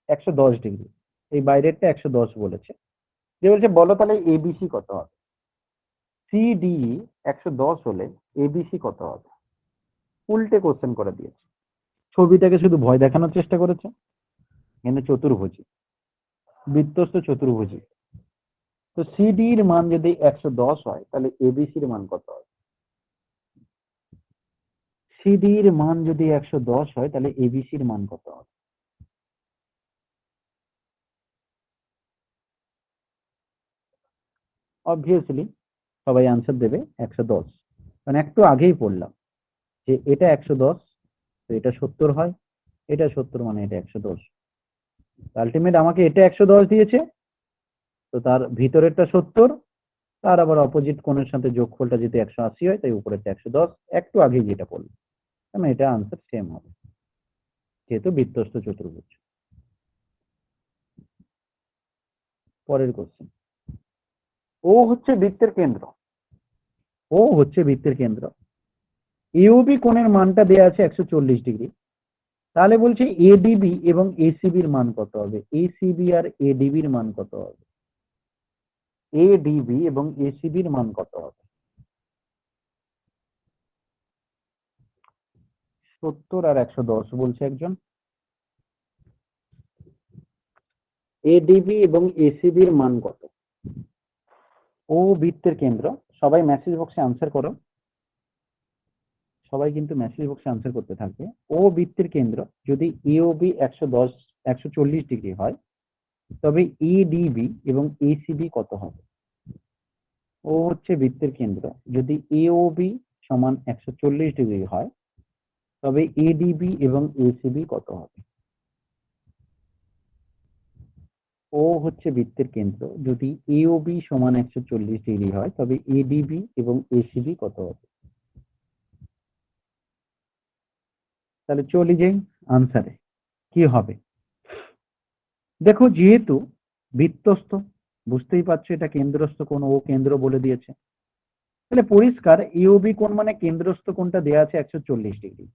110 ডিগ্রি, এই বাইরেরটা 110 বলেছে, যে বলছে বলো তাহলে এবিসি কত হবে। সিডিই 110 হলে এবিসি কত হবে, উল্টে কোশ্চেন করে দিয়েছে। ছবিটাকে শুধু ভয় দেখানোর চেষ্টা করেছে, কিন্তু চতুর্ভুজী, বৃত্তস্থ চতুর্ভুজী। তো সিডির মান যদি 110 হয় তাহলে এবিসির মান কত হবে? সিডির মান যদি 110 হয় তাহলে এবিসির মান কত হবে? অবভিয়াসলি সবাই আনসার দেবে 110, কারণ একটু আগেই পড়লাম যে এটা 110, তো এটা 70 হয়, এটা 70 মানে এটা 110। আলটিমেট আমাকে এটা 110 দিয়েছে, তো তার ভিতরেরটা 70, তার আবার অপোজিট কোণের সাথে যোগফলটা যদি 180 হয় তাই উপরেরটা 110, একটু আগেই যেটা পড়লাম, মানে এটা আনসার সেম হবে যেহেতু বৃত্তস্থ চতুর্ভুজ। পরের কোশ্চেন, ও হচ্ছে বৃত্তের কেন্দ্র, ও হচ্ছে বৃত্তের কেন্দ্র, ইউবি কোণের মানটা দেয়া আছে 140 ডিগ্রি, তাহলে বলছে এডিবি এবং এসিবির মান কত হবে, এসিবি আর এডিবির মান কত হবে, এডিবি এবং এসিবির মান কত হবে? 70 আর 110 বলছে একজন, এডিবি এবং এসিবির মান কত? ও বৃত্তের কেন্দ্র, সবাই মেসেজ বক্সে আনসার করো, সবাই কিন্তু মেসেজ বক্সে আনসার করতে থাকবে। ও বৃত্তের কেন্দ্র যদি ইওবি 140 ডিগ্রি হয় তবে এডিবি এবং এসিবি কত হবে? ও হচ্ছে বৃত্তের কেন্দ্র, যদি এওবি সমান 140 ডিগ্রি হয় তবে এডিবি এবং এসিবি কত হবে? ও হচ্ছে বৃত্তের কেন্দ্র, যদি এওবি সমান 140 ডিগ্রি হয় তবে এডিবি এবং এসিবি কত হবে? তাহলে চলে যাই আনসারে, কি হবে? দেখো যেহেতু বৃত্তস্থ, বুঝতেই পারছো এটা কেন্দ্রস্থ কোণ, ও কেন্দ্র বলে দিয়েছে, তাহলে পরিষ্কার ইওবি কোণ মানে কেন্দ্রস্থ কোণটা দেয়া আছে 140 ডিগ্রি।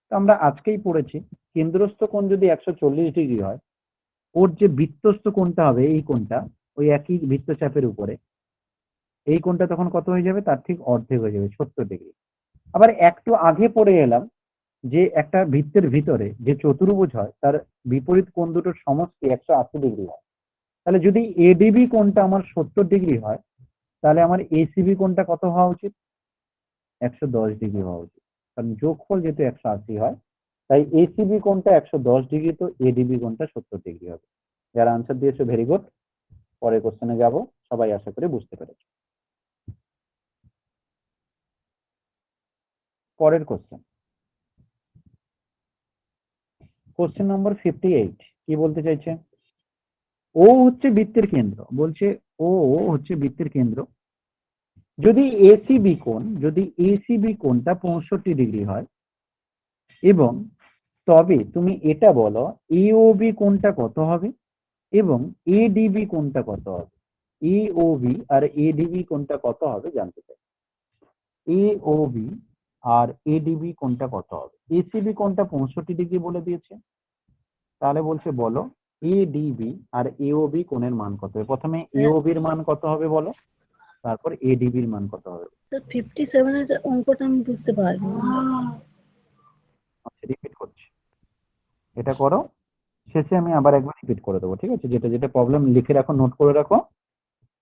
তো আমরা আজকেই পড়েছি কেন্দ্রস্থ কোণ যদি 140 ডিগ্রি হয়, ওর যে বৃত্তস্থ কোণটা হবে এই কোণটা ওই একই বৃত্তচাপের উপরে, এই কোণটা তখন কত হয়ে যাবে, তার ঠিক অর্ধেক হয়ে যাবে, 70 ডিগ্রি। আবার একটু আগে পড়ে এলাম যে একটা বৃত্তের ভিতরে যে চতুর্ভুজ হয় তার বিপরীত কোণ দুটোর সমষ্টি 180 ডিগ্রি হয়। তাহলে যদি এডিবি কোণটা আমার 70 ডিগ্রি হয় তাহলে আমার এসিবি কোণটা কত হওয়া উচিত? 110 ডিগ্রি হওয়া উচিত, কারণ যোগফল যেহেতু 180 হয় তাই এসিবি কোণটা 110 ডিগ্রি, তো এডিবি কোণটা 70 ডিগ্রি হবে। যারা আনসার দিয়েছে ভেরি গুড। পরের কোশ্চেনে যাব, সবাই আশা করি বুঝতে পেরেছে। পরের কোশ্চেন, কোশ্চেন নম্বর 58, কি বলতে চাইছে? ও হচ্ছে বৃত্তের কেন্দ্র, বলছে ও হচ্ছে বৃত্তের কেন্দ্র, যদি এসিবি কোণটা 65 ডিগ্রি হয় এবং তবে তুমি এটা বলো এওবি কোণটা কত হবে এবং এডিবি কোণটা কত হবে। এওবি আর এডিবি কোণটা কত হবে জানতে চাই। এওবি আর এডিবি কোণটা কত হবে। এসিবি কোণটা 65 ডিগ্রি বলে দিয়েছে, তাহলে বলছে বলো এডিবি আর এওবি কোণের মান কত হবে। প্রথমে এওবির মান কত হবে বলো, তারপর এডিবির মান কত হবে। 57 এর অঙ্কটা আমি বুঝতে পারবো না। আচ্ছা রিপিট করছি, এটা করো, শেষে আমি আবার একবার রিপিট করে দেবো, ঠিক আছে। যেটা যেটা প্রবলেম লিখে রাখো, নোট করে রাখো,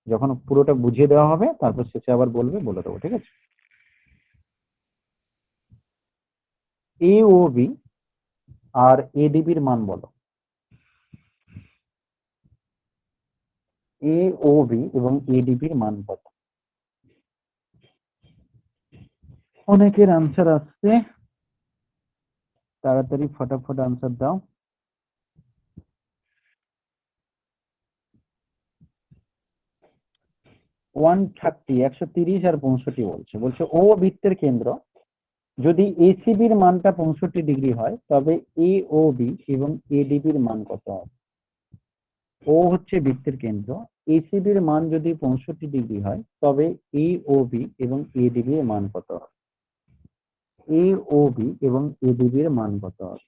যখন পুরোটা বুঝিয়ে দেওয়া হবে তারপর শেষে আবার বলে দেবো, ঠিক আছে। এওবি আর এডিবির মান বলো। এওবি এবং এডিবির মান কত? অনেকের আনসার আসছে, তাড়াতাড়ি ফটাফট আনসার দাও। ওয়ান 130 আর 65 বলছে ও বৃত্তের কেন্দ্র যদি এসিবির মানটা 65 ডিগ্রি হয় তবে এওবি এবং এডিবির মান কত হবে। ও হচ্ছে বৃত্তের কেন্দ্র, এসিবির মান যদি 65 ডিগ্রি হয় তবে এওবি এবং এডিবির মান কত হবে। এওবি এবং এডিবির মান কত হবে।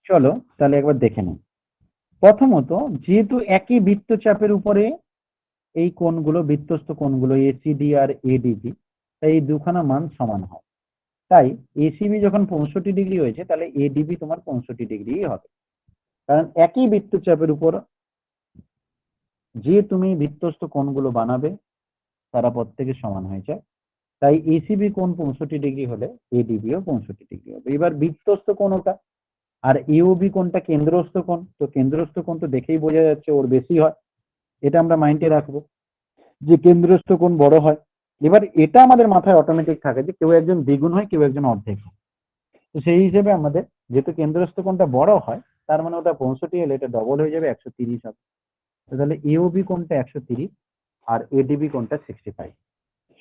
চলো তাহলে একবার দেখে নিই। প্রথমত যেহেতু একই বৃত্তচাপের উপরে এই কোণগুলো, বৃত্তস্থ কোণগুলো এসিডি আর এডিবি, তাই এই দুখানা মান সমান হয়। তাই এসিবি যখন 65 ডিগ্রি হয়েছে তাহলে এডিবি তোমার 65 ডিগ্রি হবে, কারণ একই বৃত্তচাপের উপর যে তুমি বৃত্তস্থ কোণগুলো বানাবে তারা প্রত্যেকে সমান হয়ে যায়। তাই এসিবি কোণ 65 ডিগ্রি হলে এডিবিও 65 ডিগ্রি হবে। এবার বৃত্তস্থ কোণটা আর এওবি কোণটা কেন্দ্রস্থ কোণ, তো কেন্দ্রস্থ কোণ তো দেখেই বোঝা যাচ্ছে ওর বেশি হয়, এটা আমরা মাইন্ডে রাখবো যে কেন্দ্রস্থ কোণ বড় হয়। এবার এটা আমাদের মাথায় অটোমেটিক থাকে যে কেউ একজন দ্বিগুণ হয়, কেউ একজন অর্ধেক হয়। তো সেই হিসেবে আমাদের যেহেতু কেন্দ্রস্থ কোণটা বড় হয়, তার মানে ওটা 65 হলে এটা ডবল হয়ে যাবে, 130 হবে। তো তাহলে এওবি কোণটা 130 আর এডিবি কোণটা 65।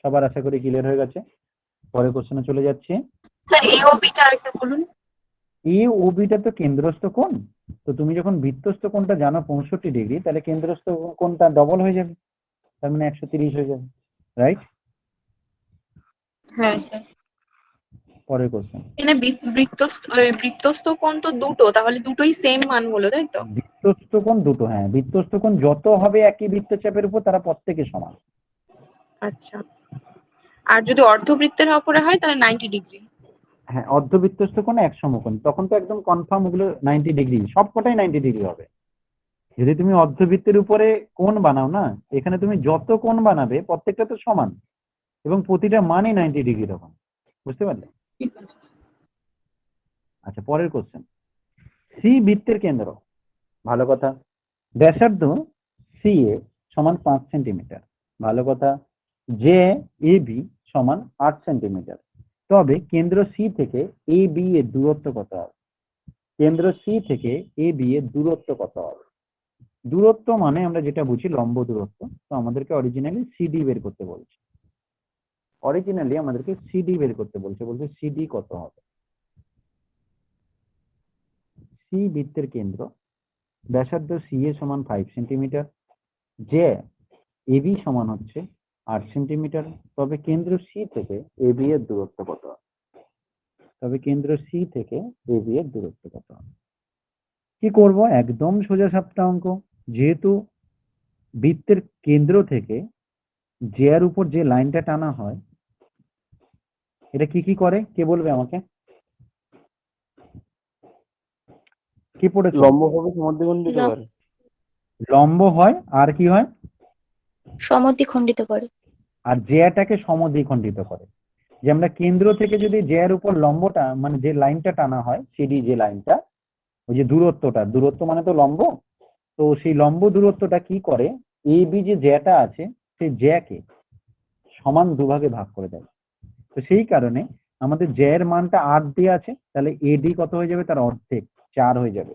সবার আশা করি ক্লিয়ার হয়ে গেছে। পরের কোশ্চেনে চলে যাচ্ছি। স্যার এওবিটা আরেকবার বলুন। এওবিটা তো কেন্দ্রস্থ কোণ, তো তুমি যখন বৃত্তস্থ কোণটা জানো 65 ডিগ্রি, তাহলে কেন্দ্রস্থ কোণটা ডবল হয়ে যাবে, তার মানে 130 হয়ে যাবে, রাইট? হ্যাঁ স্যার। পরের কোশ্চেন। এখানে বৃত্তস্থ কোণ তো দুটো, তাহলে দুটোই সেম মান হলো তাই তো? বৃত্তস্থ কোণ দুটো, হ্যাঁ বৃত্তস্থ কোণ যত হবে একই বৃত্তচাপের উপর তারা প্রত্যেকে সমান। আচ্ছা, আর যদি অর্ধবৃত্তের উপরে হয় তাহলে 90 ডিগ্রি। হ্যাঁ অর্ধবৃত্তস্থ কোণ এক সমকোণ, তখন তো একদম কনফার্ম ওগুলো 90 ডিগ্রি, সবকটাই 90 ডিগ্রি হবে। যদি তুমি অর্ধবৃত্তের উপরে কোণ বানাও না, এখানে তুমি যত কোণ বানাবে প্রত্যেকটা তো সমান এবং প্রতিটা মানই 90 ডিগ্রি তখন, বুঝতে পারলে? ঠিক আছে। আচ্ছা পরের কোশ্চেন। সি বৃত্তের কেন্দ্র, ভালো কথা। ব্যাসার্ধ সি এ সমান 5 সেন্টিমিটার, ভালো কথা। জে এ বি সমান 8 সেন্টিমিটার, তবে কেন্দ্র সি থেকে এ বি এর দূরত্ব কত হবে। কেন্দ্র সি থেকে এ বি এর দূরত্ব কত হবে। দূরত্ব মানে আমরা যেটা বুঝি লম্ব দূরত্ব, তো আমাদেরকে অরিজিনালি সিডি বের করতে বলছে। বলছে সিডি কত হবে। সি বৃত্তের কেন্দ্র, ব্যাসার্ধ সি এ সমান 5 সেন্টিমিটার, যে এবি সমান হচ্ছে 8 সেন্টিমিটার, তবে কেন্দ্র সি থেকে এবি এর দূরত্ব কত হবে। কি করব, একদম সোজা সাপটা অঙ্ক। যেহেতু বৃত্তের কেন্দ্র থেকে জে এর উপর যে লাইনটা টানা হয়, এটা কি করে কে বলবে আমাকে? কি পড়েছে? লম্ব হবে সমদ্বিখণ্ডিত করে। লম্ব হয় আর কি হয়? সমদ্বিখণ্ডিত করে। আর জেয়াটাকে সমদ্বিখণ্ডিত করে। যে আমরা কেন্দ্র থেকে যদি জেয়ার উপর লম্বটা মানে যে লাইনটা টানা হয়, সিডি যে লাইনটা, ওই যে দূরত্ব মানে তো লম্ব, তো সেই লম্ব দূরত্বটা কি করে, এ বি যে জ্যাটা আছে সেই জ্যাকে সমান দুভাগে ভাগ করে দেয়। তো সেই কারণে আমাদের j এর মানটা 8 দিয়ে আছে, তাহলে AD কত হয়ে যাবে, তার অর্ধেক 4 হয়ে যাবে।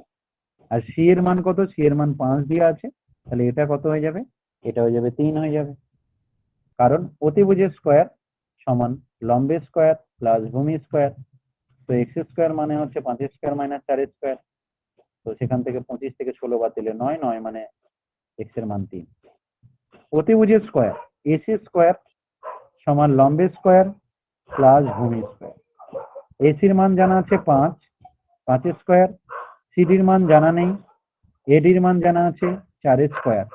আর C এর মান কত, C এর মান 5 দিয়ে আছে, তাহলে এটা কত হয়ে যাবে, এটা হয়ে যাবে 3 হয়ে যাবে। কারণ অতিভুজের স্কোয়ার সমান লম্বের স্কোয়ার প্লাস ভূমি স্কোয়ার। তো x স্কোয়ার মানে হচ্ছে 5 স্কোয়ার মাইনাস 4 স্কোয়ার। তো সেখান থেকে 25 থেকে 16 বাতিলে 9, 9 মানে x এর মান 3। অতিভুজের স্কোয়ার AC স্কোয়ার সমান লম্বের স্কোয়ার প্লাস ভূমি স্কোয়ার। AC এর মান জানা আছে 5, 5 স্কোয়ার। CD এর মান জানা নেই, AD এর মান জানা আছে 4 স্কোয়ার।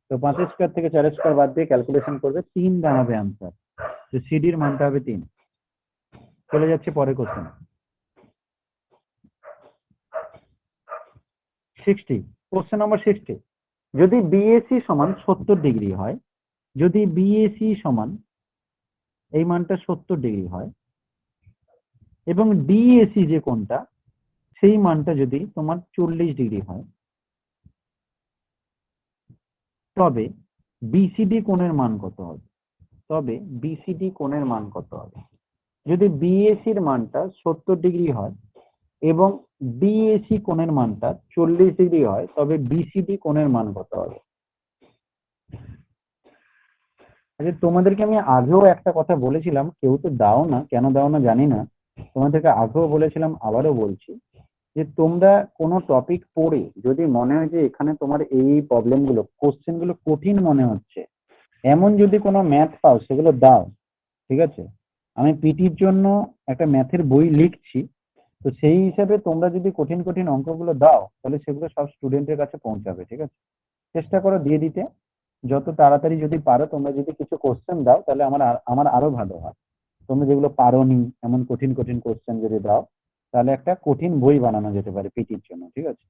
তো 5 স্কোয়ার থেকে 4 স্কোয়ার বাদ দিয়ে ক্যালকুলেশন করবে, 3 দাঁড়াবে আনসার। তো CD এর মানটা হবে 3। চলে যাচ্ছে পরের কোশ্চেন 60। কোশ্চেন নম্বর 60, যদি BAC সমান 70 ডিগ্রি হয়, যদি BAC সমান এই মানটা 70 ডিগ্রি হয় এবং DAC যে কোণটা সেই মানটা যদি তোমার 40 ডিগ্রি হয়, তবে BCD কোণের মান কত হবে? তবে BCD কোণের মান কত হবে? যদি BAC এর মানটা 70 ডিগ্রি হয় এবং DAC কোণের মানটা 40 ডিগ্রি হয়, তবে BCD কোণের মান কত হবে? আচ্ছা, তোমাদেরকে আমি আগেও একটা কথা বলেছিলাম, কেউ তো দাও না, কেন দাও না জানি না। তোমাদেরকে আগেও বলেছিলাম, আবারও বলছি, যে তোমরা কোনো টপিক পড়ে যদি মনে হয় যে এখানে তোমার এই প্রবলেমগুলো, কোশ্চেনগুলো কঠিন মনে হচ্ছে, এমন যদি কোনো ম্যাথ পাও সেগুলো দাও, ঠিক আছে? আমি পিটির জন্য একটা ম্যাথের বই লিখছি, তো সেই হিসাবে তোমরা যদি কঠিন কঠিন অঙ্কগুলো দাও তাহলে সেগুলো সব স্টুডেন্টের কাছে পৌঁছাবে, ঠিক আছে? চেষ্টা করো দিয়ে দিতে যত তাড়াতাড়ি যদি পারো। তোমরা যদি কিছু কোশ্চেন দাও তাহলে আমার আরো ভালো হয়। তোমরা যেগুলো পারোনি এমন কঠিন কঠিন কোশ্চেন যদি দাও, তাহলে একটা কঠিন বই বানানো যেতে পারে পিটির জন্য, ঠিক আছে?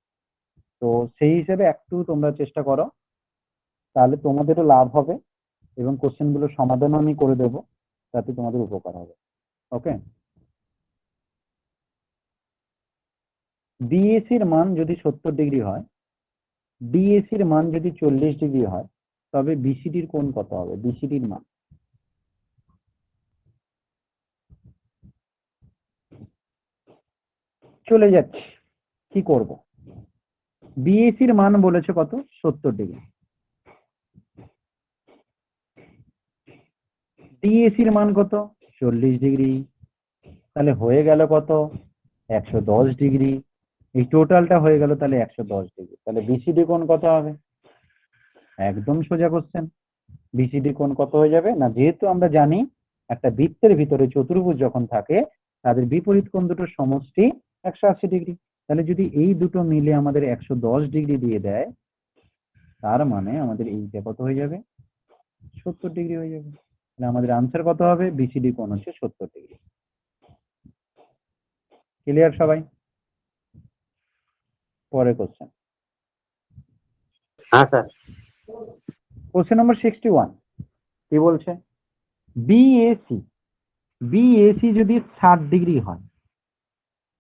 তো সেই হিসেবে একটু তোমরা চেষ্টা করো, তাহলে তোমাদেরও লাভ হবে এবং কোশ্চেনগুলোর সমাধানও আমি করে দেবো, তাতে তোমাদের উপকার হবে। ওকে, ডিএসির মান যদি 70 ডিগ্রি হয়, ডিএসির মান যদি 40 ডিগ্রি হয়, তবে বিসিডির কোণ কত হবে? বিসিডির মান চলে যাচ্ছে, কি করব? বিএসির মান বলেছে কত? 70 ডিগ্রি। ডিএসির মান কত? 40 ডিগ্রি। তাহলে হয়ে গেল কত? 110 ডিগ্রি। এই টোটালটা হয়ে গেল তাহলে 110 ডিগ্রি। তাহলে বিসিডি কোণ কত হবে? একদম সোজা কোশ্চেন। বিসিডি কোণ কত হয়ে যাবে না, যেহেতু আমরা জানি একটা বৃত্তের ভিতরে চতুর্ভুজ যখন থাকে তাদের বিপরীত কোণ দুটোর সমষ্টি 180 ডিগ্রি। তাহলে যদি এই দুটো মিলে আমাদের 110 ডিগ্রি দিয়ে দেয়, তার মানে আমাদের এইটা কত হয়ে যাবে? 70 ডিগ্রি হয়ে যাবে। তাহলে আমাদের আনসার কত হবে? বিসিডি কোণ হচ্ছে 70 ডিগ্রি। ক্লিয়ার সবাই? পরের কোশ্চেন। হ্যাঁ স্যার। কোশ্চেন নম্বর 61 কি বলছে? বিএসি, বিএসি যদি 60 ডিগ্রি হয়,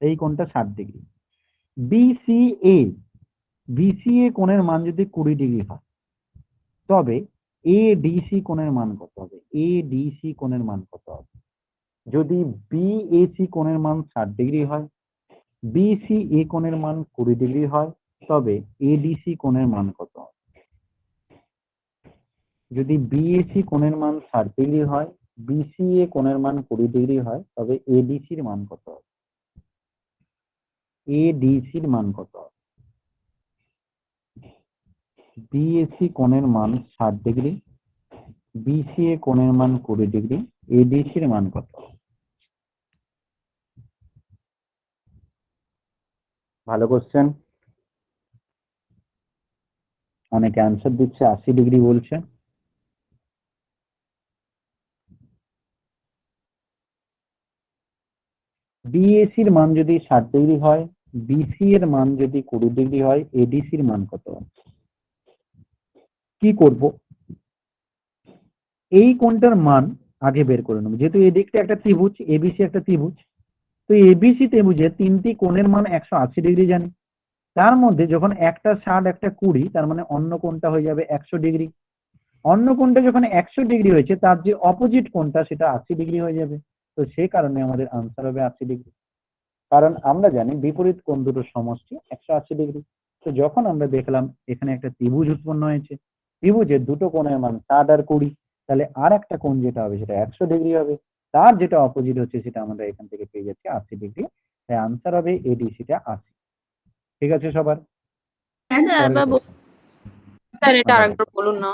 এই কোণটা 60 ডিগ্রি। বিসিএ, বিসিএ কোণের মান যদি 20 ডিগ্রি হয়, তবে এডিসি কোণের মান কত হবে? এডিসি কোণের মান কত হবে? যদি বিএসি কোণের মান 60 ডিগ্রি হয়, বিসিএ কোণের মান 20 ডিগ্রি হয়, তবে এডিসি কোণের মান কত হবে? যদি বিএসি কোণের মান 60 ডিগ্রি হয়, বিসিএ কোণের মান 20 ডিগ্রি হয়, তবে এডিসির মান কত হবে? এডিসির মান কত হবে? বিএসি কোণের মান 60 ডিগ্রি, বিসিএ কোণের মান 20 ডিগ্রি, এডিসির মান কত? ভালো কোশ্চেন। অনেকে অ্যান্সার দিচ্ছে 80 ডিগ্রি বলছে। বিএসির মান যদি 60 ডিগ্রি হয়, বিসি এর মান যদি 20 ডিগ্রি হয়, এডিসির মান কত? কি করব? এই কোণটার মান আগে বের করে নেব, যেহেতু এদিকটা একটা ত্রিভুজ, এবিসি একটা ত্রিভুজ। তো এবিসি ত্রিভুজে তিনটি কোণের মান 180 ডিগ্রি জানি। তার মধ্যে যখন একটা 60 একটা 20, তার মানে অন্য কোণটা হয়ে যাবে 100 ডিগ্রি। অন্য কোণটা যখন 100 ডিগ্রি হয়েছে, তার যে অপোজিট কোণটা সেটা 80 ডিগ্রি হয়ে যাবে। তো সেই কারণে আমাদের আনসার হবে 80°। কারণ আমরা জানি বিপরীত কোণ দুটোর সমষ্টি 180°। তো যখন আমরা দেখলাম এখানে একটা ত্রিভুজ উৎপন্ন হয়েছে, ত্রিভুজের দুটো কোণের মান 60 আর 20, তাহলে আর একটা কোণ যেটা হবে সেটা 100° হবে। তার যেটা অপোজিট হচ্ছে সেটা আমরা এখান থেকে পেয়ে যাচ্ছি 80°। তাই আনসার হবে এডিসিটা 80। ঠিক আছে সবার? পরের question। স্যার এটা আবার আরেকবার বলুন না।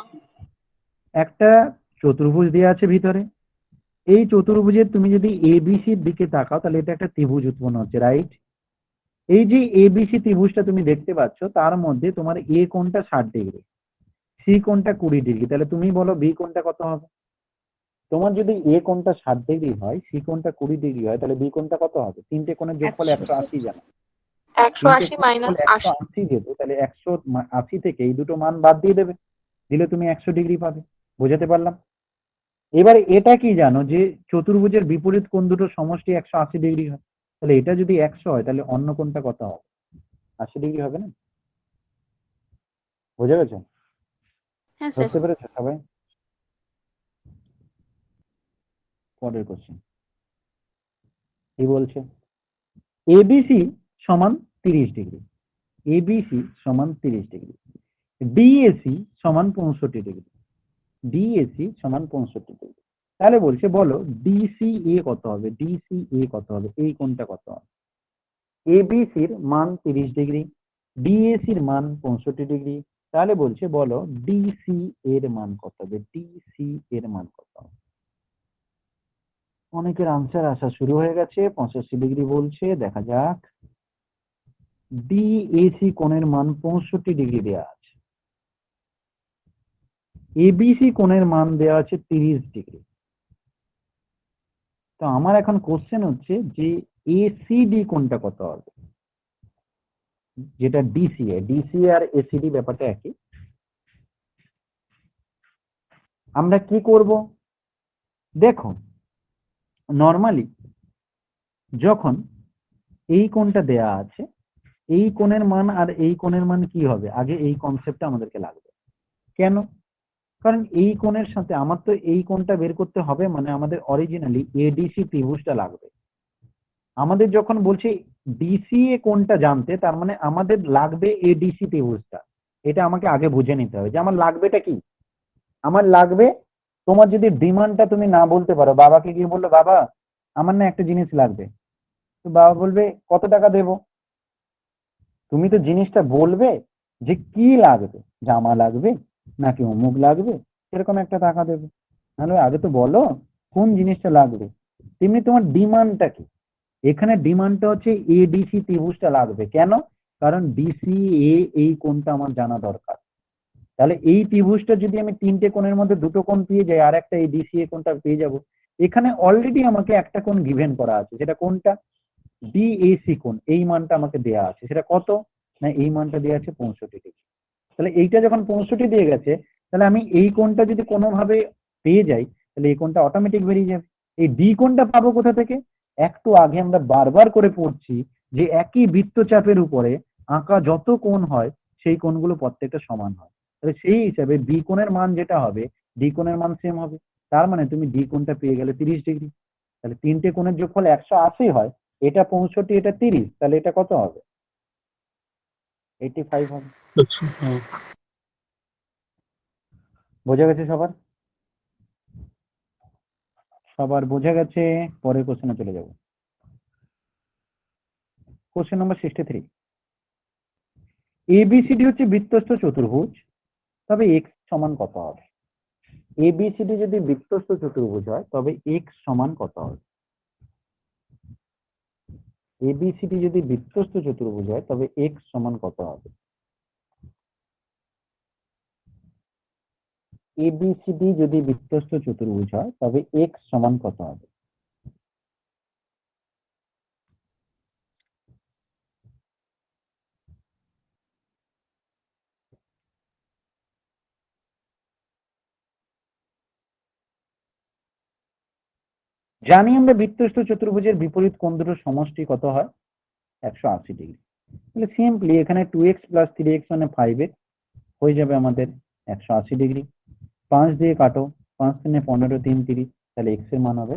একটা চতুর্ভুজ দেওয়া আছে ভিতরে, এই চতুর্ভুজের তুমি যদি এবিসির দিকে তাকাও তাহলে এটা একটা ত্রিভুজ উৎপন্ন হচ্ছে, রাইট? এই যে এবিসি ত্রিভুজটা তুমি দেখতে পাচ্ছ তার মধ্যে তোমার এ কোণটা 60°, সি কোণটা 20°, তাহলে তুমি বলো বি কোণটা কত হবে? তোমার যদি এ কোণটা 60° হয়, সি কোণটা 20° হয়, তাহলে বি কোণটা কত হবে? তিনটে কোণের যোগফল 180 জানো। 180 মাইনাস 80। 180 যেহেতু, তাহলে 180 থেকে এই দুটো মান বাদ দিয়ে দেবে, দিলে তুমি 100° পাবে। বোঝাতে পারলাম? এবারে এটা কি জানো যে চতুর্ভুজের বিপরীত কোণ দুটো সমষ্টি 180° হয়, তাহলে এটা যদি 100 হয় তাহলে অন্য কোণটা কত হবে? 80° হবে না? বুঝে গেছো? হ্যাঁ স্যার। ধরতে পেরেছো সবাই? পরের কোশ্চেন কি বলছে? এবিসি সমান 30°, এবিসি সমান 30°, ডিএসি সমান 65°, ডিএসি সমান 65°। তাহলে বলছে বলো ডিসিএ কত হবে? ডিসিএ কত হবে? এই কোণটা কত হবে? এবিসির মান 30°, ডিএসির মান 65°, তাহলে বলছে বলো ডিসি এর মান কত হবে? ডিসি এর মান কত হবে? অনেকের আনসার আসা শুরু হয়ে গেছে, 85° বলছে, দেখা যাক। ডিএসি কোণের মান 65° দেওয়া আছে, এবিসি কোণের মান দেওয়া আছে 30°। তো আমার এখন কোশ্চেন হচ্ছে যে এসিডি কোণটা কত হবে? যেটা ডিসিএ, ডিসিএ আর এসিডি ব্যাপারটা একই। আমরা কি করব? দেখো নরমালি যখন এই কোণটা দেয়া আছে, এই কোণের মান আর এই কোণের মান কি হবে? আগে এই কনসেপ্টটা আমাদেরকে লাগবে। কেন? কারণ এই কোণের সাথে আমার তো এই কোণটা বের করতে হবে, মানে আমাদের অরিজিনালি এডিসি ত্রিভুজটা লাগবে। আমাদের যখন বলছি ডিসিএ কোণটা জানতে, তার মানে আমাদের লাগবে এডিসি ত্রিভুজটা। এটা আমাকে আগে বুঝে নিতে হবে যে আমার লাগবেটা কি। আমার লাগবে, তোমার যদি ডিমান্ডটা তুমি না বলতে পারো, বাবাকে গিয়ে বললো বাবা আমার না একটা জিনিস লাগবে, তো বাবা বলবে কত টাকা দেবো? তুমি তো জিনিসটা বলবে যে কি লাগবে, জামা লাগবে নাকি অমুক লাগবে, সেরকম একটা টাকা দেবে। নাহলে আগে তো বলো কোন জিনিসটা লাগবে। তেমনি তোমার ডিমান্ডটা কি? এখানে ডিমান্ডটা হচ্ছে এডিসি ত্রিভুজটা লাগবে। কেন? কারণ ডিসি এ এই কোণটা আমার জানা দরকার। তাহলে এই ত্রিভুজটা যদি আমি তিনটে কোণের মধ্যে দুটো কোণ পেয়ে যাই আর একটা এই ডিসিএ কোণটা পেয়ে যাব, এখানে অলরেডি আমাকে একটা কোণ গিভেন করা আছে, সেটা কোনটা? ডিএসি কোণ। এই মানটা আমাকে দেয়া আছে, সেটা কত? না এই মানটা দেয়া আছে 65°। তাহলে এইটা যখন 65 দিয়ে গেছে, তাহলে আমি এই কোণটা যদি কোনোভাবে পেয়ে যাই তাহলে এই কোণটা অটোমেটিক বেরিয়ে যাবে। এই ডি কোণটা পাবো কোথা থেকে? একটু আগে আমরা বারবার করে পড়ছি যে একই বৃত্তচাপের উপরে আঁকা যত কোণ হয় সেই কোণগুলো প্রত্যেকটা সমান হয়। তাহলে সেই হিসাবে বি কোণের মান যেটা হবে ডি কোণের মান সেম হবে। তার মানে তুমি ডি কোণটা পেয়ে গেলে 30°। তাহলে তিনটে কোণের যোগফল 180 হয়, এটা 65 এটা 30, তাহলে এটা কত হবে? 85 হবে। বোঝা গেছে সবার? সবার বোঝা গেছে? পরের কোশ্চেনে চলে যাব। Question number 63। এবিসিডি হচ্ছে বৃত্তস্থ চতুর্ভুজ, তবে এক্স সমান কত হবে? এবিসিডি যদি বৃত্তস্থ চতুর্ভুজ হয় তবে এক্স সমান কত হবে? এবিসিডি যদি বৃত্তস্থ চতুর্ভুজ হয় তবে এক্স সমান কত হবে? এবিসিডি যদি বৃত্তস্থ চতুর্ভুজ হয় তবে এক্স সমান কত হবে? জানি আমরা বৃত্তস্থ চতুর্ভুজের বিপরীত কোণ দুটোর সমষ্টি কত হয়? 180°। তাহলে সিম্পলি এখানে 2x + 3x মানে 5x হয়ে যাবে আমাদের 180°। 5 দিয়ে কাটো, 5 3 15, 3 30, তাহলে x এর মান হবে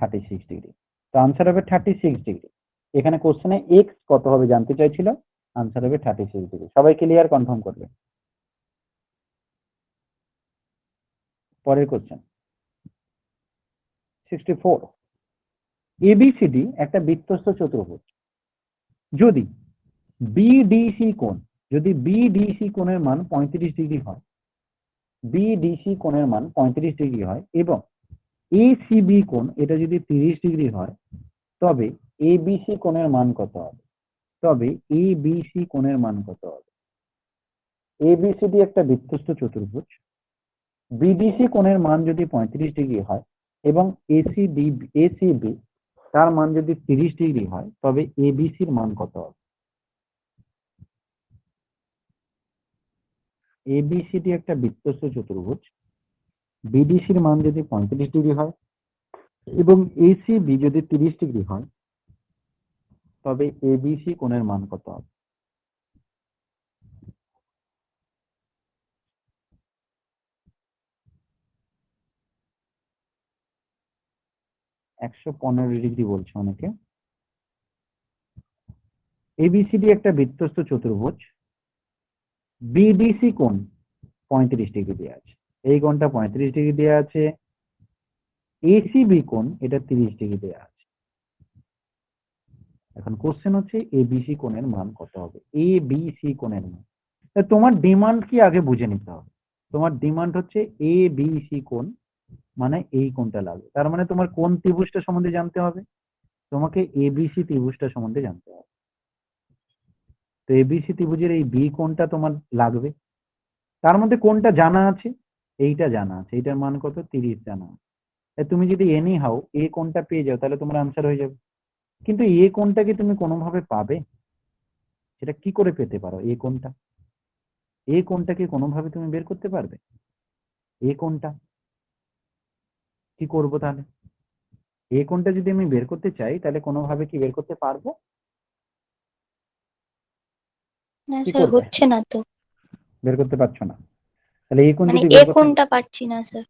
36 ডিগ্রি। তো আনসার হবে 36 ডিগ্রি। এখানে কোশ্চেনে এক্স কত হবে জানতে চাইছিল, আনসার হবে 36 ডিগ্রি। সবাই ক্লিয়ার, কনফার্ম করবে। পরের কোশ্চেন 64, এবিসিডি একটা বৃত্তস্থ চতুর্ভুজ। যদি বিডিসি কোণ, যদি বিডিসি কোণের মান 35 ডিগ্রি হয়, বিডিসি কোণের মান 35 ডিগ্রি হয় এবং এসিবি কোণ এটা যদি 30 ডিগ্রি হয়, তবে এবিসি কোণের মান কত হবে? তবে এবিসি কোণের মান কত হবে? এবিসিডি একটা বৃত্তস্থ চতুর্ভুজ, বিডিসি কোণের মান যদি 35 ডিগ্রি হয় এবং এসিবি তার মান যদি 30 ডিগ্রি হয়, তবে এবিসির মান কত হবে? এবিসিডি একটা বৃত্তস্থ চতুর্ভুজ, বিডিসির মান যদি 35 ডিগ্রি হয় এবং এসিবি যদি 30 ডিগ্রি হয়, তবে এবিসি কোণের মান কত হবে? ডিগ্রি বলছে অনেকে। এবিসিডি একটা বৃত্তস্থ চতুর্ভুজ, বিডিসি কোণ 35 ডিগ্রি দেওয়া আছে, এই কোণটা 35 ডিগ্রি দেওয়া আছে, এসিবি কোণ এটা 30 ডিগ্রি দেওয়া আছে। এখন কোশ্চেন হচ্ছে এবিসি কোণের মান কত হবে? এবিসি কোণের মান। তোমার ডিমান্ড কি আগে বুঝে নিতে হবে। তোমার ডিমান্ড হচ্ছে এবিসি কোণ, মানে এই কোণটা লাগবে। তার মানে তোমার কোন ত্রিভুজটা সম্বন্ধে জানতে হবে? তোমাকে এবিসি ত্রিভুজটা সম্বন্ধে জানতে হবে। তো এবিসি ত্রিভুজের এই বি কোণটা তোমার লাগবে। তার মধ্যে কোনটা জানা আছে? এইটা জানা আছে, এইটার মান কত? 30 জানা আছে। তুমি যদি এনি হাউ এ কোণটা পেয়ে যাও, তাহলে তোমার আনসার হয়ে যাবে। কিন্তু এ কোণটা কি তুমি কোনোভাবে পাবে? সেটা কি করে পেতে পারো? এ কোণটা, এ কোণটা কি কোনোভাবে তুমি বের করতে পারবে? এ কোণটা কি করবো তাহলে? এ কোণটা যদি আমি বের করতে চাই, তাহলে কোনোভাবে কি বের করতে পারবো? না কি স্যার, করবে? হচ্ছে না তো। বের করতে পারছো না? তাহলে এই কোণ মানে যদি এ বের করতে, কোণটা পাচ্ছি না স্যার।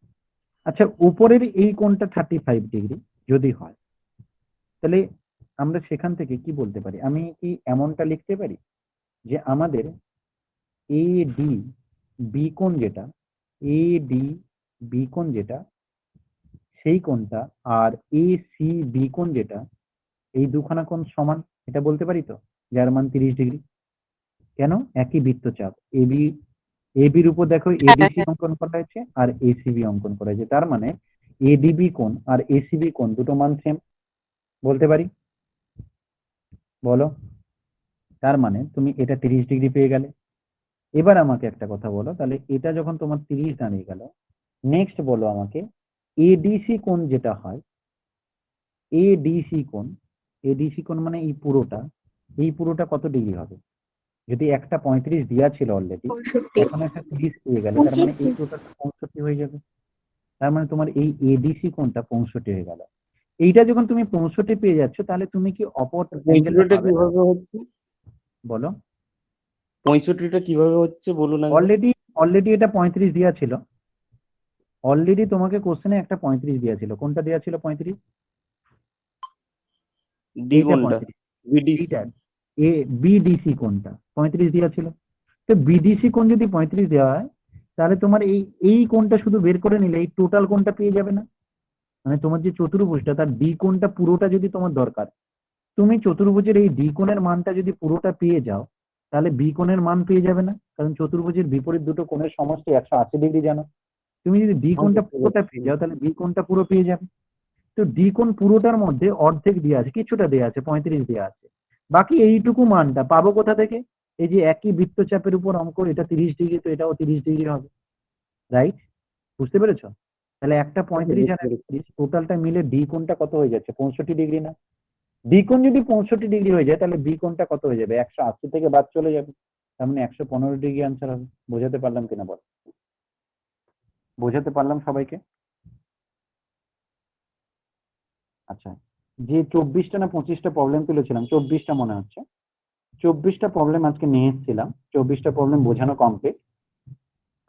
আচ্ছা উপরের এই কোণটা 35 ডিগ্রি যদি হয়, তাহলে আমরা সেখান থেকে কি বলতে পারি? আমি কি এমনটা লিখতে পারি যে আমাদের এডি বি কোণ যেটা, এডি বি কোণ যেটা, সেই কোণটা আর এসি বি কোণ যেটা, এই দুখানা কোণ সমান, এটা বলতে পারি তো, যার মান 30 ডিগ্রি। কেন? একই বৃত্তচাপ এবি, এবির উপর দেখো এবিসি অঙ্কন করা হয়েছে আর এসিবি অঙ্কন করা হয়েছে, তার মানে এডিবি কোণ আর এসিবি কোণ দুটো মান সেম, বলতে পারি। বলো, তার মানে তুমি এটা 30 ডিগ্রি পেয়ে গেলে। এবার আমাকে একটা কথা বলো, তাহলে এটা যখন তোমার 30 দাঁড়িয়ে গেল, নেক্সট বলো আমাকে এডিসি কোণ যেটা হয়, এডিসি কোণ, এডিসি কোণ মানে এই পুরোটা, এই পুরোটা কত ডিগ্রি হবে? যদি একটা 35 দেওয়া ছিল অলরেডি, 65। এখন একটা 30 পেয়ে গেলে, তার মানে এই পুরোটা 65 হয়ে যাবে। তার মানে তোমার এই এডিসি কোণটা 65 হয়ে গেল। এইটা যখন তুমি 65 পেয়ে যাচ্ছ, তাহলে তুমি কি অপর অ্যাঙ্গেলটা 65টা পাবে না? কিভাবে হচ্ছে? বলো, 65টা কিভাবে হচ্ছে বলুন একবার। অলরেডি এটা 35 দেওয়া ছিল, অলরেডি তোমাকে কোশ্চেনে একটা 35 দেওয়া ছিল। কোনটা দেওয়া ছিল 35? ডি এইটা কোনটা? 35, বিডিসি। এইটা এ বিডিসি কোণটা 35 দেওয়া ছিল। তো বিডিসি কোণ যদি 35 দেওয়া হয়, তাহলে তোমার এই এই কোণটা শুধু বের করে নিলে এই টোটাল কোণটা পেয়ে যাবে না? মানে তোমার যে চতুর্ভুজটা, তার ডি কোণটা পুরোটা যদি তোমার দরকার, তুমি চতুর্ভুজের এই ডি কোণের মানটা যদি পুরোটা পেয়ে যাও, তাহলে বি কোণের মান পেয়ে যাবে না? কারণ চতুর্ভুজের বিপরীত দুটো কোণের সমষ্টি 180 ডিগ্রি জানো। তুমি যদি ডি কোণটা পুরোটা পেয়ে যাও, তাহলে বি কোণটা পুরো পেয়ে যাবে। তো ডি কোণ পুরোটার মধ্যে অর্ধেক দেওয়া আছে, কিছুটা দেওয়া আছে, 35 দেওয়া আছে। বাকি এইটুকু মানটা পাবো কোথা থেকে? এই যে একই বৃত্তচাপের উপর অঙ্ক, এটা 30 ডিগ্রি, তো এটাও 30 ডিগ্রি হবে, রাইট? বুঝতে পেরেছো? তাহলে একটা 35 আর 30 টোটালটা মিলে ডি কোণটা কত হয়ে যাচ্ছে? 65 ডিগ্রি না? ডি কোণ যদি 65 ডিগ্রি হয়ে যায়, তাহলে বি কোণটা কত হয়ে যাবে? 180 থেকে বাদ চলে যাবে, তার মানে 115 ডিগ্রি আনসার হবে। বোঝাতে পারলাম কিনা বল? বোঝাতে পারলাম সবাইকে? আচ্ছা, যে 24টা না 25টা প্রবলেম তুলেছিলাম, 24টা মনে হচ্ছে, 24টা প্রবলেম আজকে নিয়ে এসেছিলাম। 24টা প্রবলেম বোঝানো কমপ্লিট।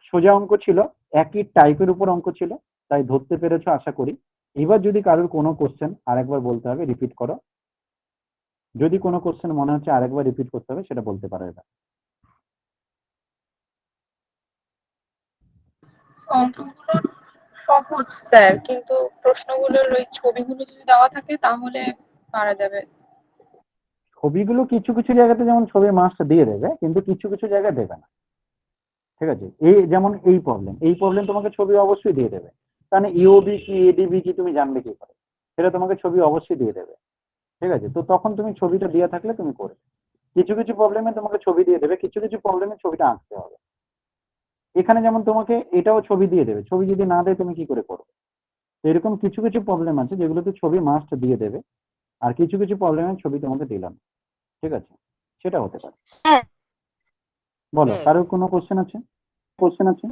সোজা অঙ্ক ছিল, একই টাইপের উপর অঙ্ক ছিল, তাই ধরতে পেরেছো আশা করি। এবার যদি কারোর কোনো কোশ্চেন আরেকবার বলতে হবে, রিপিট করো। যদি কোনো কোশ্চেন মনে হচ্ছে আরেকবার রিপিট করতে হবে, সেটা বলতে পারো। এটা অঙ্কগুলো সহজ স্যার, কিন্তু প্রশ্নগুলোর ওই ছবিগুলো যদি দেওয়া থাকে তাহলে পারা যাবে। ছবিগুলো কিছু কিছু জায়গাতে যেমন ছবি মাস্ট দিয়ে দেবে, কিন্তু কিছু কিছু জায়গায় দেবে না। ঠিক আছে, এই যেমন এই প্রবলেম তোমাকে ছবি অবশ্যই দিয়ে দেবে, কারণ ইওবি কি এডিবি কি তুমি জানবে কি করে, সেটা তোমাকে ছবি অবশ্যই দিয়ে দেবে। ঠিক আছে, তো তখন তুমি ছবিটা দেওয়া থাকলে তুমি করবে। কিছু কিছু প্রবলেমে তোমাকে ছবি দিয়ে দেবে, কিছু কিছু প্রবলেমে ছবিটা আঁকতে হবে। এখানে যেমন তোমাকে এটাও ছবি দিয়ে দেবে, ছবি যদি না দেয় তুমি কি করে করবে। তো এরকম কিছু কিছু প্রবলেম আছে যেগুলোতে ছবি মাস্ট দিয়ে দেবে, আর কিছু কিছু প্রবলেমের ছবি তোমাকে দিলাম। ঠিক আছে, সেটা হতে পারে। হ্যাঁ। বলো, কারোর কোনো কোশ্চেন আছে?